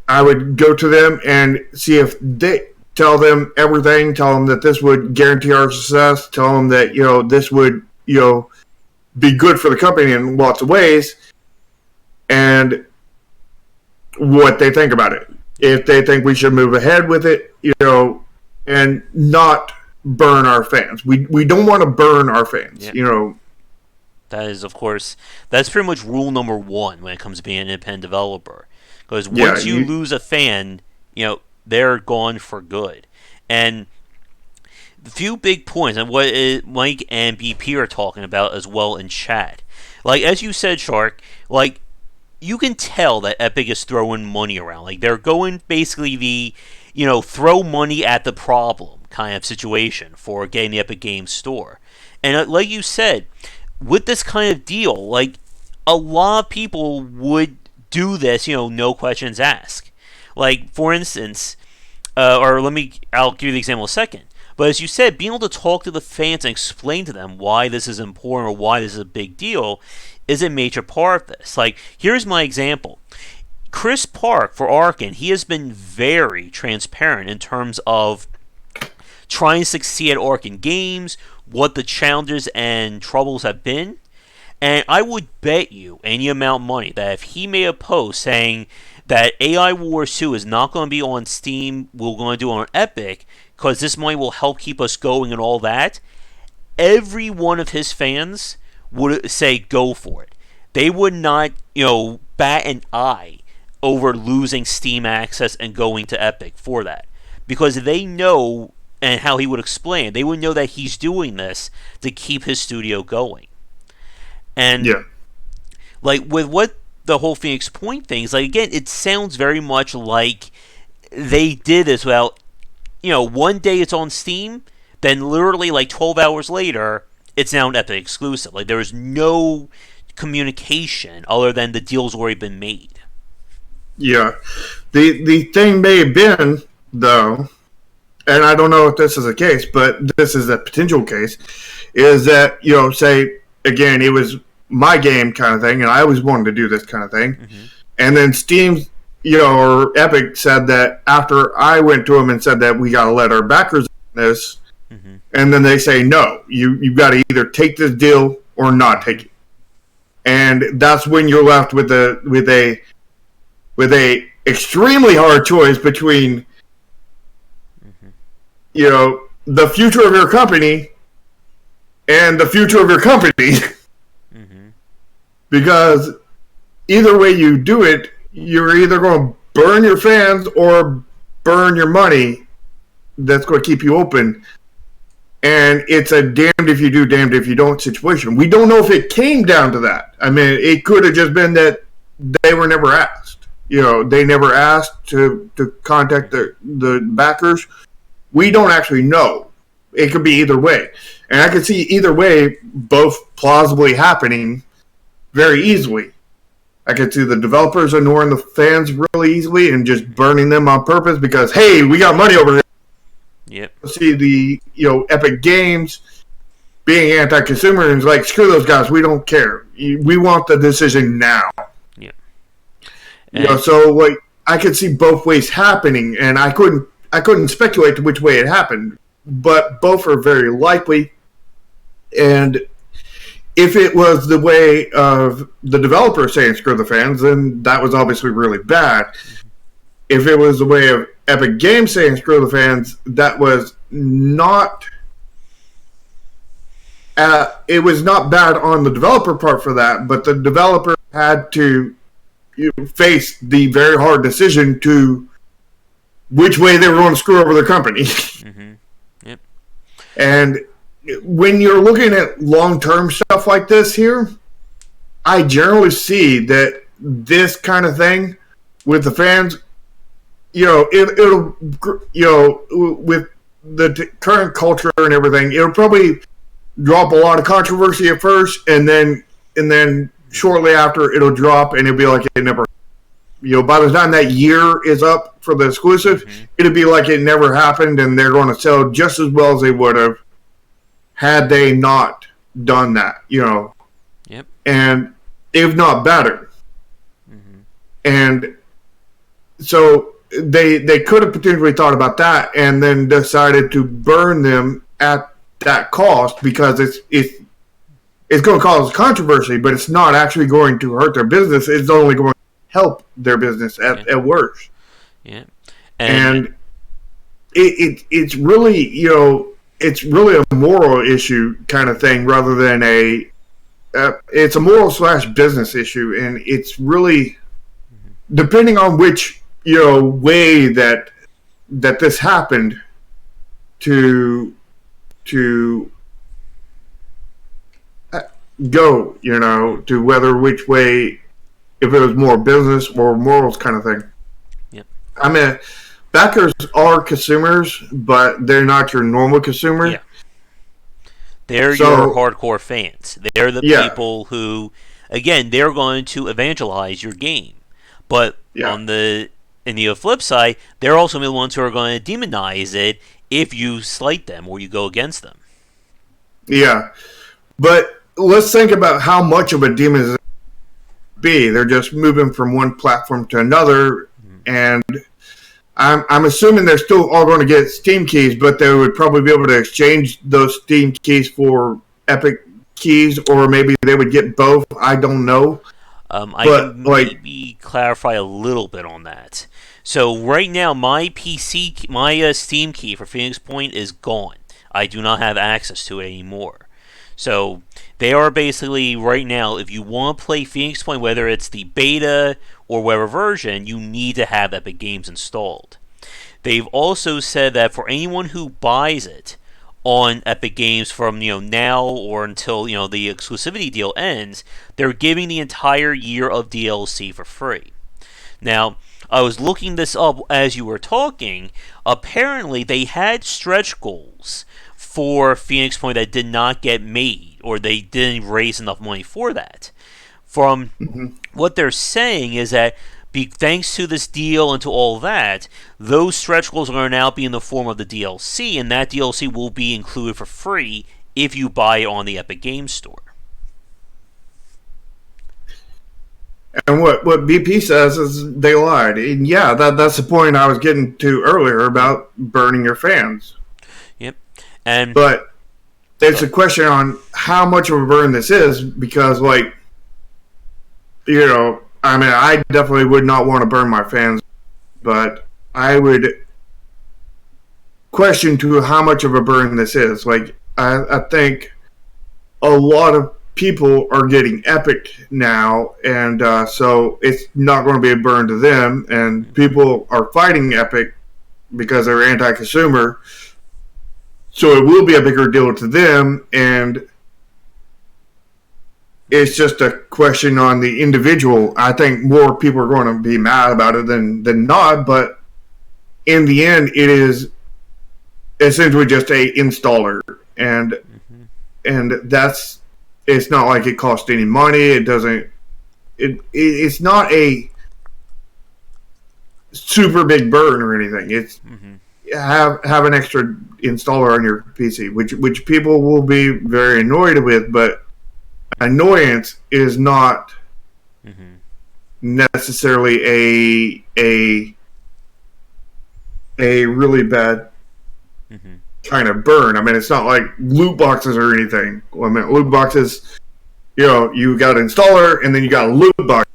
I would go to them and see if they tell them everything, tell them that this would guarantee our success, tell them that, this would, be good for the company in lots of ways, and what they think about it. If they think we should move ahead with it, and not burn our fans. We don't want to burn our fans, That is, of course, that's pretty much rule number one when it comes to being an independent developer. Because once you lose a fan, they're gone for good. And the few big points, and what Mike and BP are talking about as well in chat. Like, as you said, Shark, like, you can tell that Epic is throwing money around. Like, they're going basically the, throw money at the problem kind of situation for getting the Epic Games Store. And like you said, with this kind of deal, like, a lot of people would do this, no questions asked. Like, for instance, I'll give you the example in a second. But as you said, being able to talk to the fans and explain to them why this is important or why this is a big deal is a major part of this. Like, here's my example. Chris Park for Arkin, he has been very transparent in terms of trying to succeed at Arkin Games, what the challenges and troubles have been. And I would bet you any amount of money that if he made a post saying that AI Wars 2 is not going to be on Steam, we're going to do it on Epic, because this money will help keep us going and all that, every one of his fans would say go for it. They would not, bat an eye over losing Steam access and going to Epic for that. Because they know, and how he would explain, they would know that he's doing this to keep his studio going. And, with what the whole Phoenix Point thing is, again, it sounds very much like they did as well. One day it's on Steam, then literally 12 hours later, it's now an Epic exclusive. There is no communication other than the deal's already been made. Yeah. The thing may have been, though, and I don't know if this is a case, but this is a potential case, is that, say, again, it was my game kind of thing, and I always wanted to do this kind of thing. Mm-hmm. And then Steam, or Epic said that after I went to them and said that we got to let our backers in this, mm-hmm. and then they say, no, you've got to either take this deal or not take it. And that's when you're left with a extremely hard choice between, mm-hmm. The future of your company and the future of your company. Mm-hmm. Because either way you do it, you're either going to burn your fans or burn your money that's going to keep you open. And it's a damned if you do, damned if you don't situation. We don't know if it came down to that. I mean, it could have just been that they were never asked. They never asked to contact the backers. We don't actually know. It could be either way. And I could see either way both plausibly happening very easily. I could see the developers ignoring the fans really easily and just burning them on purpose because, hey, we got money over here. Yep. See the Epic Games being anti-consumer and it's like, screw those guys, we don't care. We want the decision now. Yep. So I could see both ways happening, and I couldn't speculate to which way it happened, but both are very likely. And if it was the way of the developer saying screw the fans, then that was obviously really bad. If it was the way of Epic Games saying screw the fans, that was not it was not bad on the developer part for that, but the developer had to face the very hard decision to which way they were going to screw over their company. Mm-hmm. Yep. And when you're looking at long-term stuff like this here, I generally see that this kind of thing with the fans, it'll with the current culture and everything, it'll probably drop a lot of controversy at first, and then shortly after it'll drop, and it'll be like it never. By the time that year is up for the exclusive, mm-hmm. it'll be like it never happened, and they're going to sell just as well as they would have had they not done that. Yep. And if not better. Mm-hmm. And so they could have potentially thought about that and then decided to burn them at that cost because it's going to cause controversy, but it's not actually going to hurt their business. It's only going to help their business at worst. Yeah. And it's really, it's really a moral issue kind of thing rather than it's a moral / business issue. And it's really, depending on which, way that this happened to go, to whether which way, if it was more business or morals kind of thing. Yep. I mean, backers are consumers, but they're not your normal consumer. Yeah. They're your hardcore fans. They're the yeah. people who, again, they're going to evangelize your game. But yeah. in the flip side, they're also the ones who are going to demonize it if you slight them or you go against them. Yeah. But let's think about how much of a demonization be. They're just moving from one platform to another, and I'm assuming they're still all going to get Steam keys, but they would probably be able to exchange those Steam keys for Epic keys, or maybe they would get both. I don't know. I But can like, maybe clarify a little bit on that. So right now, my Steam key for Phoenix Point is gone. I do not have access to it anymore. So they are basically right now, if you want to play Phoenix Point, whether it's the beta or whatever version, you need to have Epic Games installed. They've also said that for anyone who buys it on Epic Games from now or until the exclusivity deal ends, they're giving the entire year of DLC for free. Now, I was looking this up as you were talking. Apparently, they had stretch goals for Phoenix Point that did not get made, or they didn't raise enough money for that. From what they're saying is that thanks to this deal and to all that, those stretch goals are going to now be in the form of the DLC, and that DLC will be included for free if you buy it on the Epic Games Store. and what BP says is they lied. And yeah, that's the point I was getting to earlier about burning your fans. Yep. And But it's a question on how much of a burn this is, because, like, I mean, I definitely would not want to burn my fans, but I would question to how much of a burn this is. Like, I think a lot of people are getting Epic now, and so it's not going to be a burn to them, and people are fighting Epic because they're anti-consumer, so it will be a bigger deal to them, and it's just a question on the individual. I think more people are going to be mad about it than not, but in the end, it is essentially just a installer, and that's, it's not like it costs any money. It doesn't. It's not a super big burn or anything. It's have an extra installer on your PC, which people will be very annoyed with, but annoyance is not necessarily a really bad kind of burn. I mean, it's not like loot boxes or anything. I mean, loot boxes, you got an installer and then you got a loot box.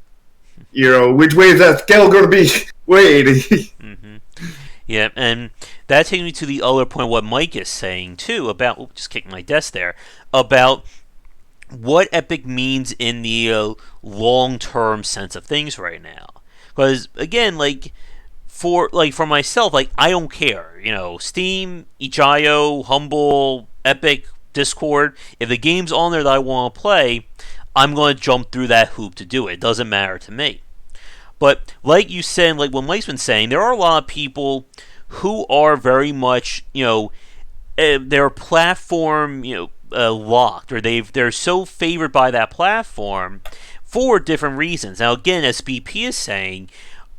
Which way is that scale going to be weighed? Yeah, and that takes me to the other point, what Mike is saying too about. Just kicking my desk there about what Epic means in the long-term sense of things right now. Because again, for myself, I don't care. Steam, itch.io, Humble, Epic, Discord. If the game's on there that I want to play, I'm going to jump through that hoop to do it. It doesn't matter to me. But like you said, like what Mike's been saying, there are a lot of people who are very much, their platform, locked, or they're so favored by that platform for different reasons. Now, again, as BP is saying,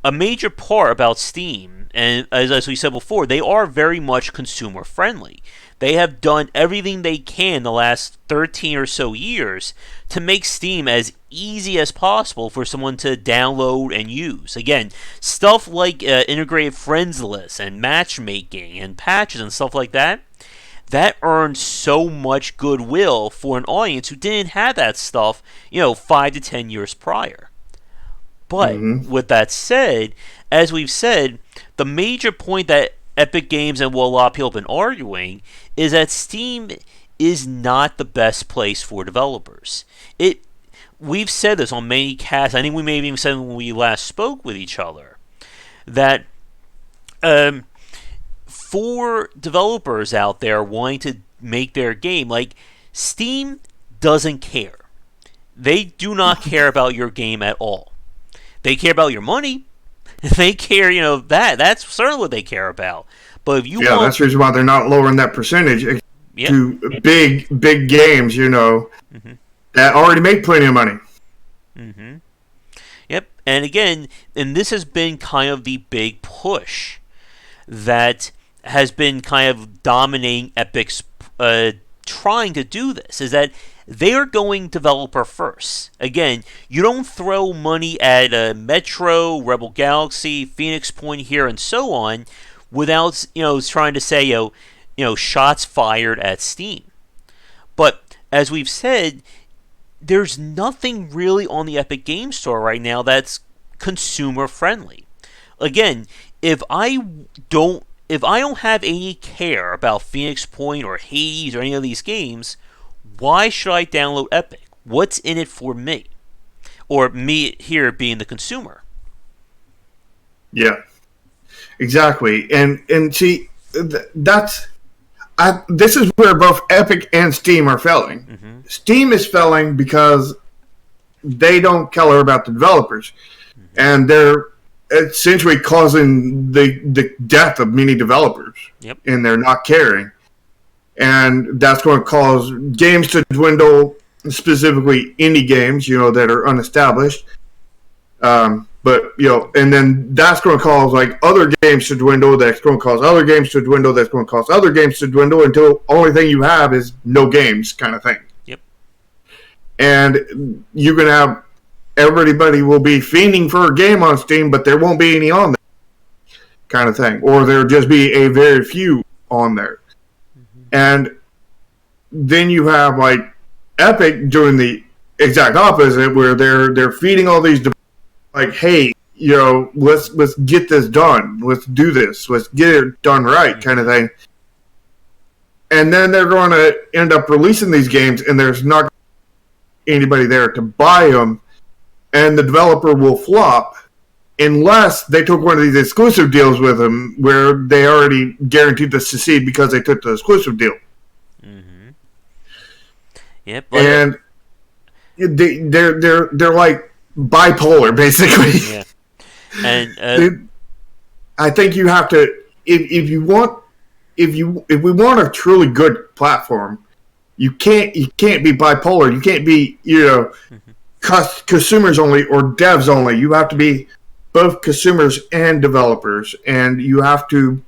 a major part about Steam, and as we said before, they are very much consumer friendly. They have done everything they can the last 13 or so years to make Steam as easy as possible for someone to download and use. Again, stuff like integrated friends lists and matchmaking and patches and stuff like that, that earned so much goodwill for an audience who didn't have that stuff, 5 to 10 years prior. But with that said, as we've said, the major point that Epic Games and what a lot of people have been arguing is that Steam is not the best place for developers. We've said this on many casts. I think we may have even said when we last spoke with each other that for developers out there wanting to make their game, Steam doesn't care. They do not care about your game at all. They care about your money. They care, that's certainly what they care about. But if you that's the reason why they're not lowering that percentage to big games, that already make plenty of money. Yep. And again, this has been kind of the big push that has been kind of dominating Epic's trying to do this, is that they are going developer first. Again, you don't throw money at Metro, Rebel Galaxy, Phoenix Point here, and so on, without trying to say shots fired at Steam. But as we've said, there's nothing really on the Epic Game Store right now that's consumer friendly. Again, if I don't have any care about Phoenix Point or Hades or any of these games, why should I download Epic? What's in it for me? Or me here being the consumer. Yeah, exactly. And see, this is where both Epic and Steam are failing. Mm-hmm. Steam is failing because they don't care about the developers. Mm-hmm. And they're essentially causing the death of many developers. Yep. And they're not caring. And that's going to cause games to dwindle, specifically indie games, that are unestablished. But, and then that's going to cause, other games to dwindle, that's going to cause other games to dwindle, that's going to cause other games to dwindle until the only thing you have is no games kind of thing. Yep. And you're going to have, everybody will be fiending for a game on Steam, but there won't be any on there kind of thing. Or there'll just be a very few on there. And then you have Epic doing the exact opposite, where they're feeding all these hey, let's get this done, let's do this, let's get it done right, kind of thing. And then they're going to end up releasing these games, and there's not anybody there to buy them, and the developer will flop unless they took one of these exclusive deals with them where they already guaranteed to succeed because they took the exclusive deal. Mm-hmm. Yep. And they're like bipolar, basically. Yeah. And I think you have to, if we want a truly good platform, you can't be bipolar. You can't be consumers only or devs only. You have to be both consumers and developers, and you have to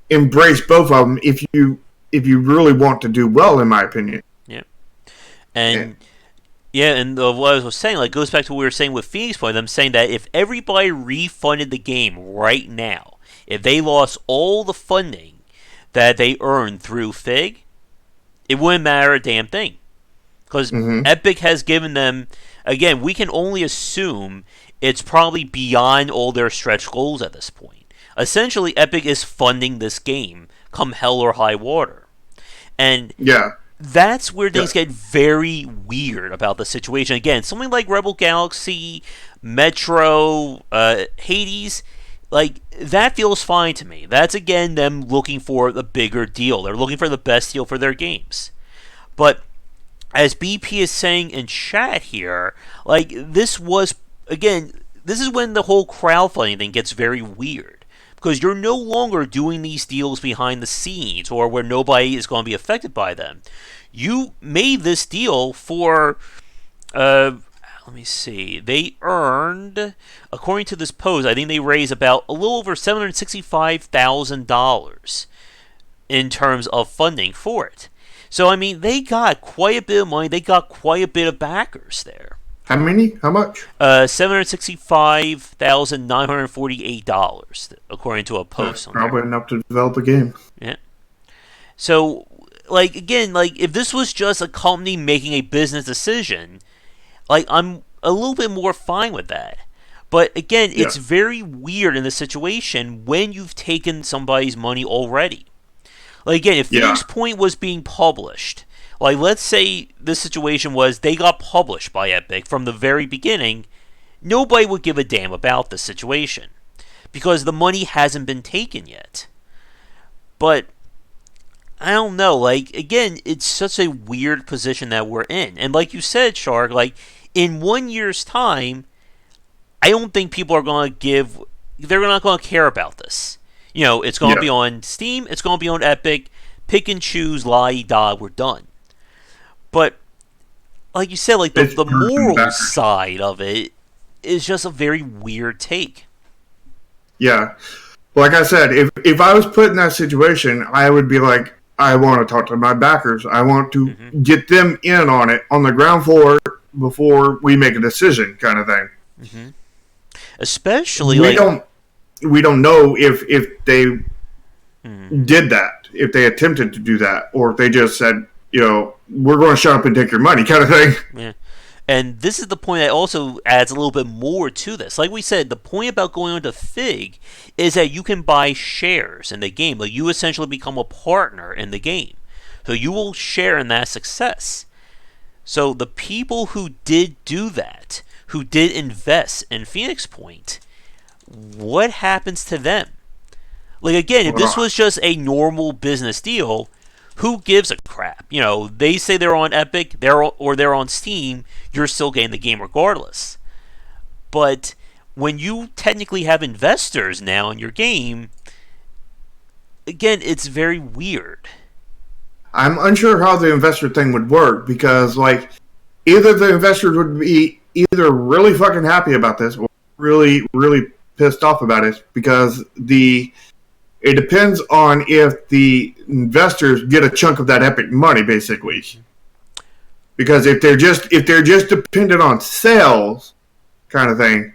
embrace both of them if you really want to do well, in my opinion. Yeah, and what I was saying, goes back to what we were saying with Phoenix Point. I'm saying that if everybody refunded the game right now, if they lost all the funding that they earned through Fig, it wouldn't matter a damn thing, because Epic has given them. Again, we can only assume it's probably beyond all their stretch goals at this point. Essentially, Epic is funding this game, come hell or high water. And that's where things get very weird about the situation. Again, something like Rebel Galaxy, Metro, Hades, that feels fine to me. That's, again, them looking for the bigger deal. They're looking for the best deal for their games. But as BP is saying in chat here, this was... Again, this is when the whole crowdfunding thing gets very weird, because you're no longer doing these deals behind the scenes or where nobody is going to be affected by them. You made this deal for, let me see, they earned, according to this post, I think they raised about a little over $765,000 in terms of funding for it. So, I mean, they got quite a bit of money, they got quite a bit of backers there. How many? How much? $765,948, according to a post. Probably enough to develop a game. Yeah. So, again, if this was just a company making a business decision, I'm a little bit more fine with that. But again, it's very weird in this situation when you've taken somebody's money already. Again, if Phoenix Point was being published. Let's say the situation was they got published by Epic from the very beginning, nobody would give a damn about this situation, because the money hasn't been taken yet. But, I don't know, again, it's such a weird position that we're in. And like you said, Shark, in 1 year's time, I don't think people are going to they're not going to care about this. It's going to be on Steam, it's going to be on Epic, pick and choose, la-di-da, we're done. But, like you said, the moral side of it is just a very weird take. Yeah. Like I said, if I was put in that situation, I would be I want to talk to my backers. I want to Mm-hmm. get them in on it on the ground floor before we make a decision, kind of thing. Mm-hmm. Especially We like. don't we don't know if they Mm-hmm. did that, if they attempted to do that, or if they just said, we're going to shut up and take your money, kind of thing. Yeah. And this is the point that also adds a little bit more to this. Like we said, the point about going on to Fig is that you can buy shares in the game. Like you essentially become a partner in the game. So you will share in that success. So the people who did do that, who did invest in Phoenix Point, what happens to them? Like again, if this Well, was just a normal business deal, who gives a crap? They say they're on Epic, they're on Steam, you're still getting the game regardless. But when you technically have investors now in your game, again, it's very weird. I'm unsure how the investor thing would work because, like, either the investors would be either really fucking happy about this or really, really pissed off about it because it depends on if the investors get a chunk of that Epic money, basically. Because if they're just dependent on sales, kind of thing,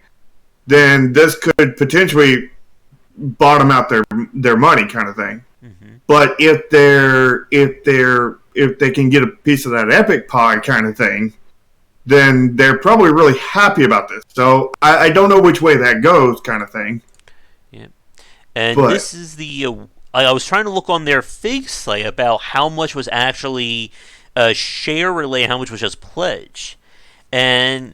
then this could potentially bottom out their money, kind of thing. Mm-hmm. But if they can get a piece of that Epic pie, kind of thing, then they're probably really happy about this. So I don't know which way that goes, kind of thing. Yeah. And But this is I was trying to look on their Fig site about how much was actually share relay, how much was just pledge. And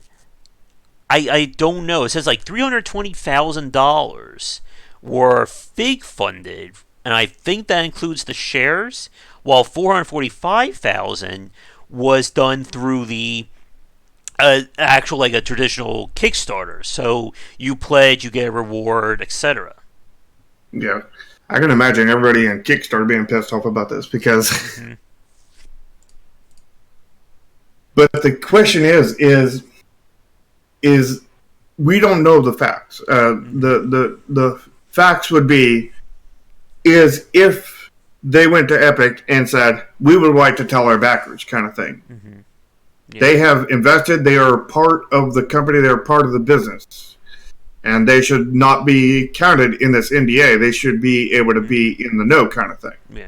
I don't know. It says like $320,000 were Fig funded, and I think that includes the shares, while 445,000 was done through the actual like a traditional Kickstarter. So you pledge, you get a reward, etc. yeah, I can imagine everybody in Kickstarter being pissed off about this because. Mm-hmm. But the question is we don't know the facts. The facts would be is if they went to Epic and said we would like to tell our backers, kind of thing. Mm-hmm. Yeah. They have invested. They are part of the company. They're part of the business, and they should not be counted in this NDA. They should be able to be in the know, kind of thing. Yeah.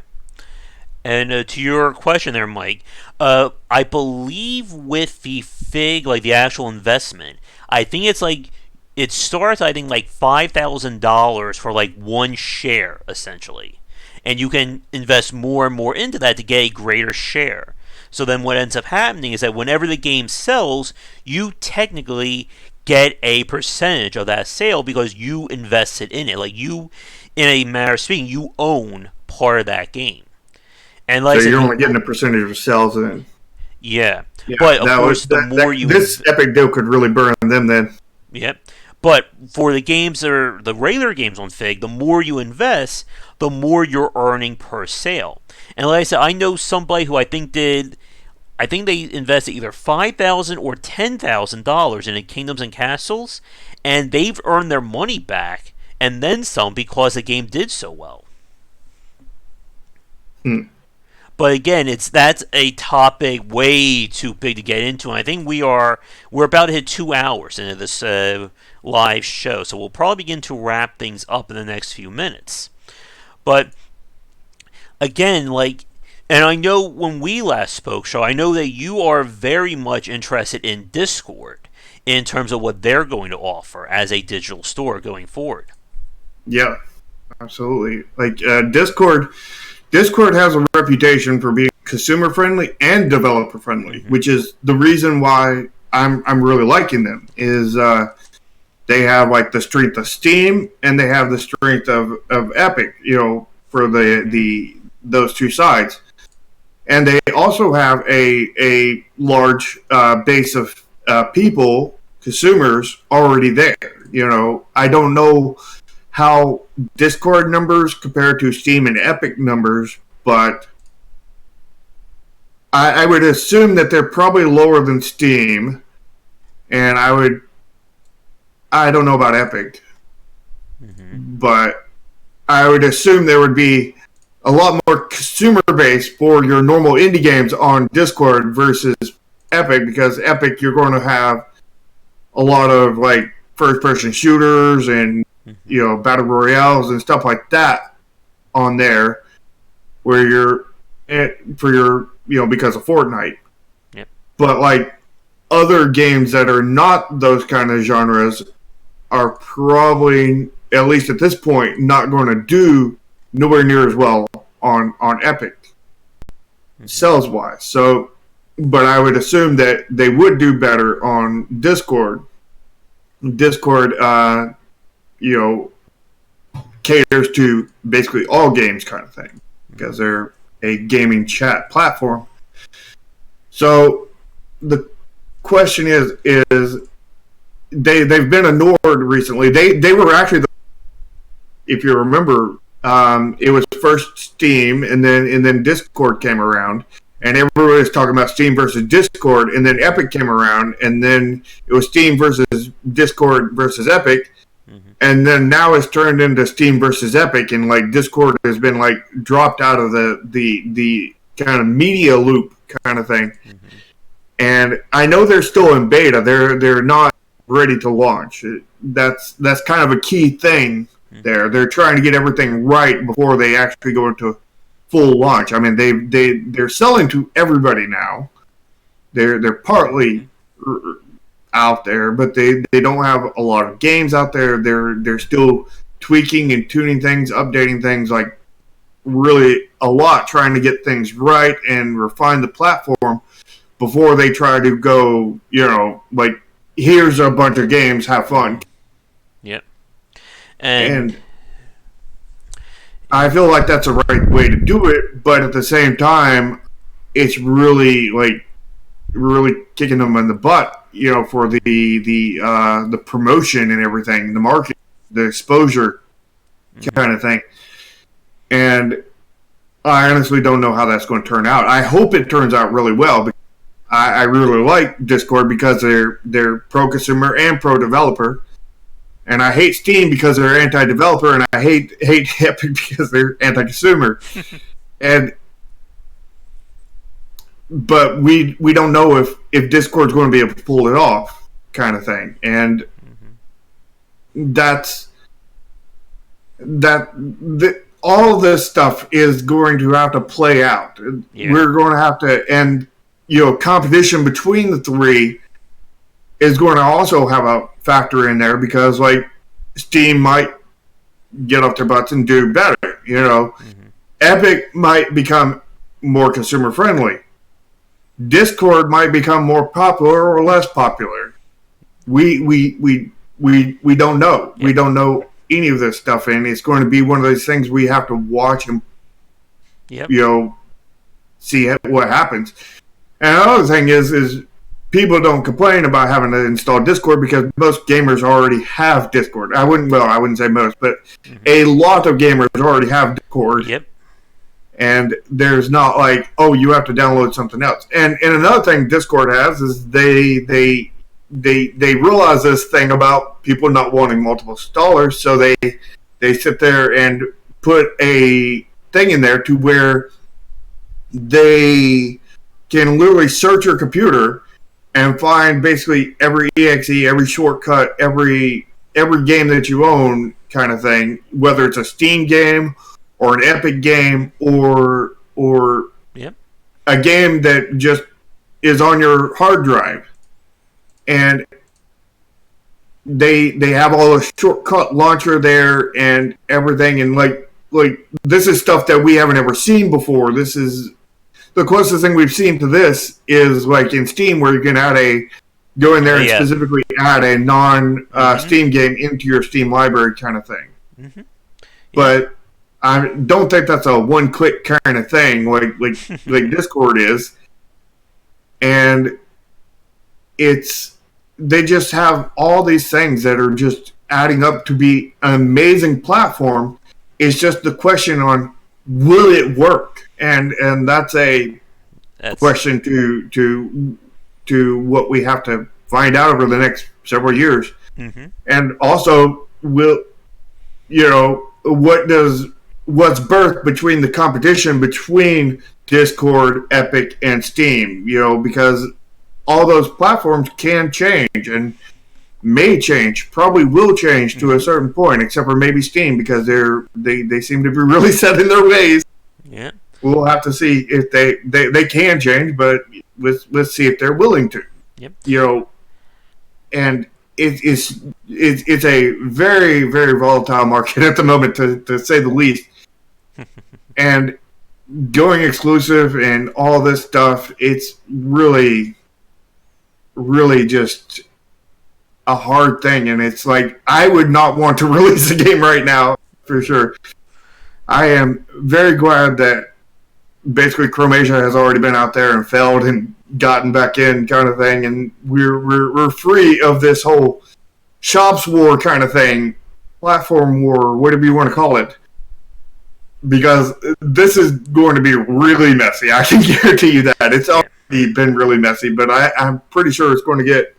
And to your question there, Mike, I believe with the Fig, like the actual investment, I think it's like it starts. I think like $5,000 for like one share, essentially, and you can invest more and more into that to get a greater share. So then, what ends up happening is that whenever the game sells, you technically get a percentage of that sale because you invested in it. Like you, in a matter of speaking, you own part of that game. And like So I said, you're only getting a percentage of sales, and yeah. But of course, the more you this Epic deal could really burn them. Then, yep. But for the games that are the regular games on Fig, the more you invest, the more you're earning per sale. And like I said, I know somebody who I think they invested either $5,000 or $10,000 in Kingdoms and Castles, and they've earned their money back and then some because the game did so well. But again, that's a topic way too big to get into, and I think we're about to hit 2 hours into this live show, so we'll probably begin to wrap things up in the next few minutes. But again, and I know when we last spoke, I know that you are very much interested in Discord in terms of what they're going to offer as a digital store going forward. yeah, absolutely. Like Discord has a reputation for being consumer friendly and developer friendly, which is the reason why I'm really liking them. Is they have like the strength of Steam and they have the strength of Epic, for those two sides, and they also have a large base of people, consumers already there. I don't know how Discord numbers compare to Steam and Epic numbers, but I would assume that they're probably lower than Steam, and I don't know about Epic, but I would assume there would be a lot more consumer based for your normal indie games on Discord versus Epic, because Epic you're going to have a lot of like first person shooters and battle royales and stuff like that on there, where you're for your because of Fortnite. Yep. But like other games that are not those kind of genres are probably, at least at this point, not going to do nowhere near as well on Epic sales wise. So, but I would assume that they would do better on Discord. Discord, caters to basically all games, kind of thing, because they're a gaming chat platform. So the question is they've been ignored recently. They were actually if you remember, it was first Steam, and then Discord came around, and everybody was talking about Steam versus Discord, and then Epic came around, and then it was Steam versus Discord versus Epic, and then now it's turned into Steam versus Epic, and like Discord has been like dropped out of the kind of media loop kind of thing. And I know they're still in beta. They're not ready to launch. That's kind of a key thing there. They're trying to get everything right before they actually go into full launch. I mean, they're selling to everybody now. They're partly out there, but they don't have a lot of games out there. They're still tweaking and tuning things, updating things, like really a lot, trying to get things right and refine the platform before they try to go, like, here's a bunch of games, have fun. Yep. And I feel like that's the right way to do it, but at the same time, it's really kicking them in the butt, for the promotion and everything, the market, the exposure kind of thing. And I honestly don't know how that's going to turn out. I hope it turns out really well. I really like Discord because they're pro-consumer and pro-developer. And I hate Steam because they're anti-developer, and I hate Epic because they're anti-consumer. But we don't know if Discord's going to be able to pull it off, kind of thing. And all this stuff is going to have to play out. Yeah. We're going to have to, and competition between the three is going to also have a factor in there, because like Steam might get off their butts and do better. Epic might become more consumer friendly. Discord might become more popular or less popular. We don't know. Yeah. We don't know any of this stuff, and it's going to be one of those things we have to watch and see what happens. And another thing is people don't complain about having to install Discord because most gamers already have Discord. I wouldn't say most, but a lot of gamers already have Discord. Yep. And there's not like, oh, you have to download something else. And another thing Discord has is they realize this thing about people not wanting multiple installers, so they sit there and put a thing in there to where they can literally search your computer and find basically every exe, every shortcut, every game that you own, kind of thing, whether it's a Steam game or an Epic game or a game that just is on your hard drive. And they have all the shortcut launcher there and everything, and like this is stuff that we haven't ever seen before. This is the closest thing we've seen to this is like in Steam, where you can go in there and specifically add a non Steam game into your Steam library, kind of thing. Yeah. But I don't think that's a one-click kind of thing like Discord is. And they just have all these things that are just adding up to be an amazing platform. It's just the question on, will it work? And that's a question to what we have to find out over the next several years. And also, what does was birthed between the competition between Discord, Epic, and Steam. Because all those platforms can change and may change, probably will change to a certain point, except for maybe Steam because they seem to be really set in their ways. Yeah. We'll have to see if they can change, but let's see if they're willing to. Yep. And it's a very, very volatile market at the moment, to say the least. And going exclusive and all this stuff, it's really, really just a hard thing. And it's like, I would not want to release a game right now, for sure. I am very glad that basically Chromatia has already been out there and failed and gotten back in, kind of thing, and we're free of this whole shops war kind of thing, platform war, whatever you want to call it, because this is going to be really messy. I can guarantee you that. It's already been really messy, but I'm pretty sure it's going to get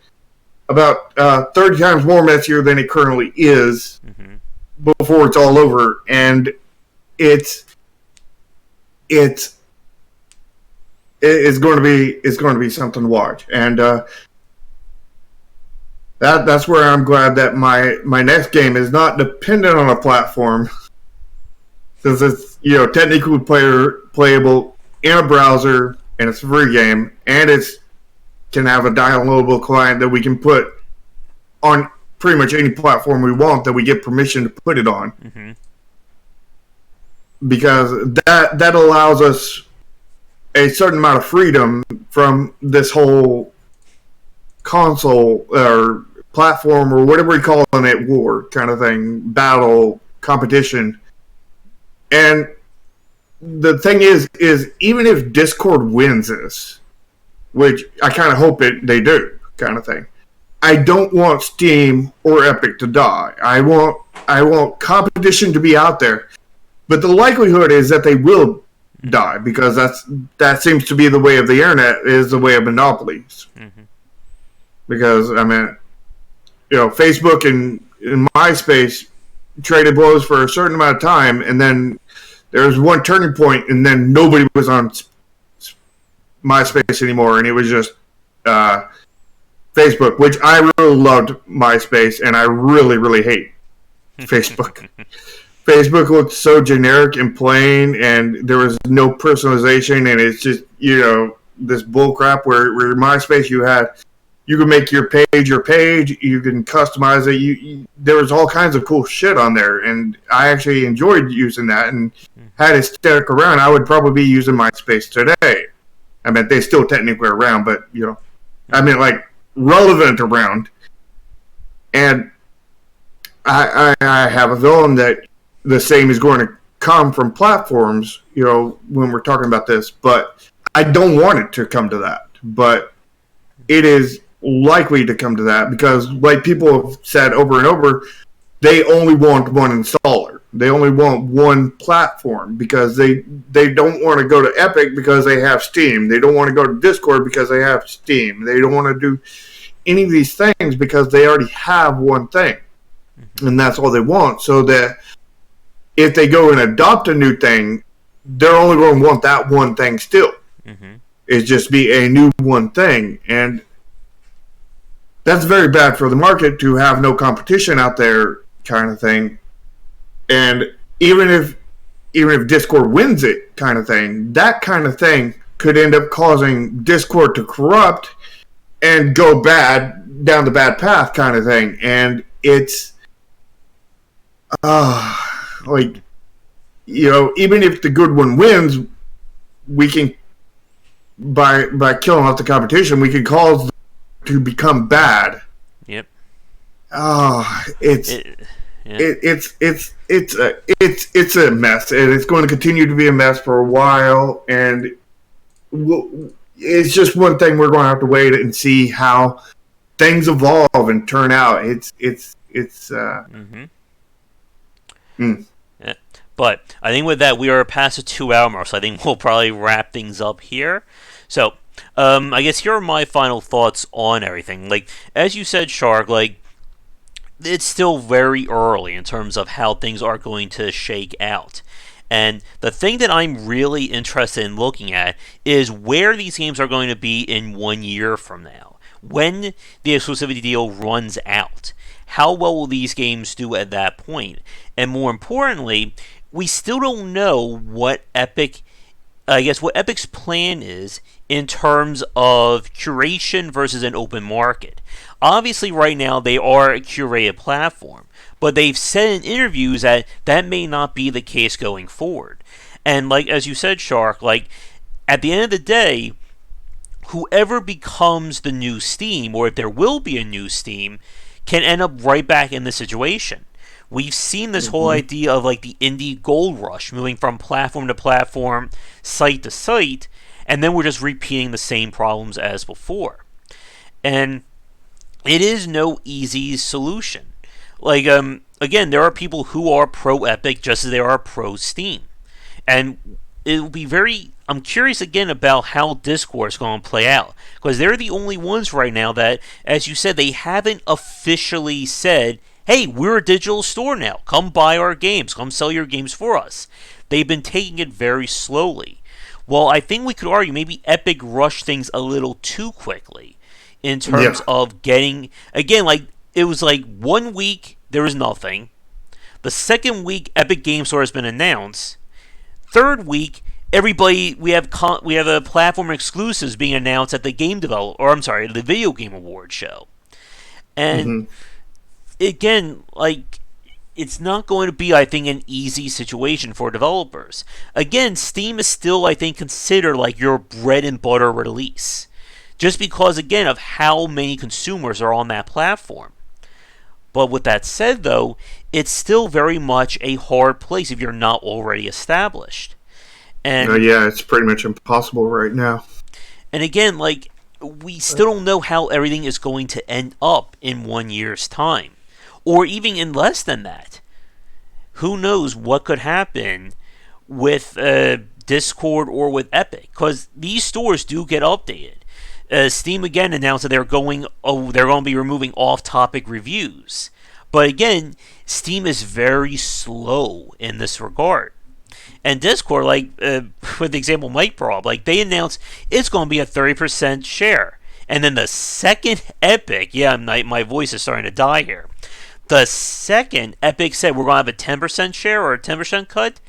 about 30 times more messier than it currently is before it's all over, and it's going to be something to watch, and that's where I'm glad that my next game is not dependent on a platform, since it's technically playable in a browser, and it's a free game, and it's can have a downloadable client that we can put on pretty much any platform we want that we get permission to put it on. Because that allows us a certain amount of freedom from this whole console or platform or whatever we call it, war kind of thing, battle, competition. And the thing is even if Discord wins this, which I kind of hope they do, kind of thing, I don't want Steam or Epic to die. I want competition to be out there. But the likelihood is that they will die, because that seems to be the way of the internet, is the way of monopolies. Because, I mean, Facebook and MySpace traded blows for a certain amount of time, and then there was one turning point, and then nobody was on MySpace anymore, and it was just Facebook, which I really loved MySpace, and I really, really hate Facebook. Facebook looked so generic and plain, and there was no personalization, and it's just, this bullcrap where MySpace you could make your page, you can customize it, there was all kinds of cool shit on there, and I actually enjoyed using that, and had it stick around, I would probably be using MySpace today. I mean, they still technically around, but, I mean, like, relevant around. And I have a feeling that the same is going to come from platforms, when we're talking about this. But I don't want it to come to that. But it is likely to come to that because, like people have said over and over, they only want one installer. They only want one platform because they don't want to go to Epic because they have Steam. They don't want to go to Discord because they have Steam. They don't want to do any of these things because they already have one thing. And that's all they want. So that if they go and adopt a new thing, they're only going to want that one thing still. It's just be a new one thing. And that's very bad for the market to have no competition out there, kind of thing. And even if Discord wins it, kind of thing, that kind of thing could end up causing Discord to corrupt and go down the bad path, kind of thing. And it's like, even if the good one wins, we can by killing off the competition, we can cause to become bad. Yep. It's a mess, and it's going to continue to be a mess for a while. And it's just one thing we're going to have to wait and see how things evolve and turn out. Yeah. But I think with that, we are past the 2-hour mark, so I think we'll probably wrap things up here. So, I guess here are my final thoughts on everything. Like, as you said, Shark, like, it's still very early in terms of how things are going to shake out. And the thing that I'm really interested in looking at is where these games are going to be in 1 year from now. When the exclusivity deal runs out, how well will these games do at that point? And more importantly, we still don't know what what Epic's plan is in terms of curation versus an open market. Obviously, right now they are a curated platform, but they've said in interviews that that may not be the case going forward. And like as you said, Shark, like at the end of the day, whoever becomes the new Steam, or if there will be a new Steam, can end up right back in the situation. We've seen this whole idea of like the indie gold rush, moving from platform to platform, site to site, and then we're just repeating the same problems as before. And it is no easy solution. Like, again, there are people who are pro Epic just as there are pro Steam. And it will be very. I'm curious again about how Discord is going to play out. Because they're the only ones right now that, as you said, they haven't officially said, hey, we're a digital store now. Come buy our games. Come sell your games for us. They've been taking it very slowly. Well, I think we could argue maybe Epic rushed things a little too quickly in terms of getting. Again, like, it was like 1 week, there was nothing. The second week, Epic Game Store has been announced. Third week, we have a platform exclusives being announced at the the Video Game Awards show. And again, like, it's not going to be, I think, an easy situation for developers. Again, Steam is still, I think, considered like your bread and butter release. Just because, again, of how many consumers are on that platform. But with that said, though, it's still very much a hard place if you're not already established. And yeah, it's pretty much impossible right now. And again, like, we still don't know how everything is going to end up in 1 year's time. Or even in less than that. Who knows what could happen with Discord or with Epic. Because these stores do get updated. Steam again announced that they're going to be removing off-topic reviews. But again, Steam is very slow in this regard. And Discord, like with the example Mike brought up, like they announced it's going to be a 30% share. And then the second Epic, my voice is starting to die here. The second Epic said we're going to have a 10% share or a 10% cut,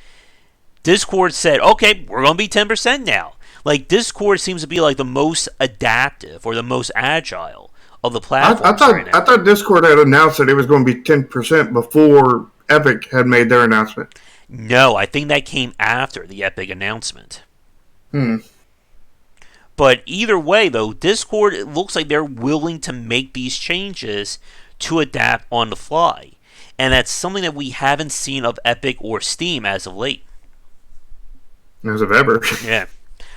Discord said, okay, we're going to be 10% now. Like, Discord seems to be like the most adaptive or the most agile of the platforms right now. I thought Discord had announced that it was going to be 10% before Epic had made their announcement. No, I think that came after the Epic announcement. But either way, though, Discord, it looks like they're willing to make these changes to adapt on the fly. And that's something that we haven't seen of Epic or Steam as of late. As of ever. Yeah.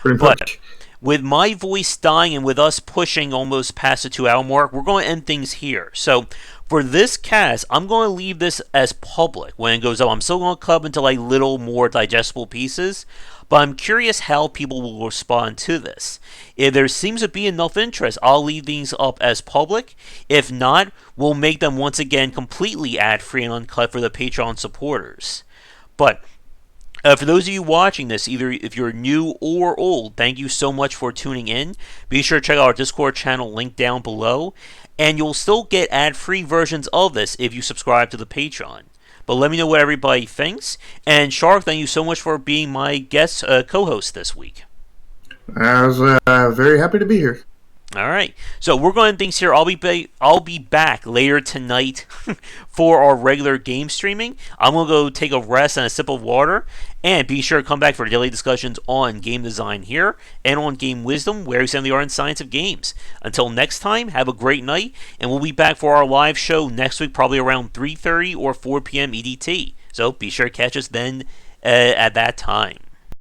Pretty much. With my voice dying and with us pushing almost past the 2-hour mark, we're going to end things here. So, for this cast, I'm going to leave this as public when it goes up. I'm still going to cut into like little more digestible pieces, but I'm curious how people will respond to this. If there seems to be enough interest, I'll leave these up as public. If not, we'll make them once again completely ad-free and uncut for the Patreon supporters. But for those of you watching this, either if you're new or old, thank you so much for tuning in. Be sure to check out our Discord channel link down below. And you'll still get ad-free versions of this if you subscribe to the Patreon. But let me know what everybody thinks. And Shark, thank you so much for being my guest co-host this week. I was very happy to be here. All right, so we're going to end things here. I'll be back later tonight for our regular game streaming. I'm going to go take a rest and a sip of water. And be sure to come back for daily discussions on game design here and on Game Wisdom, where we study the art and science of games. Until next time, have a great night, and we'll be back for our live show next week, probably around 3:30 or 4 p.m. EDT. So be sure to catch us then at that time.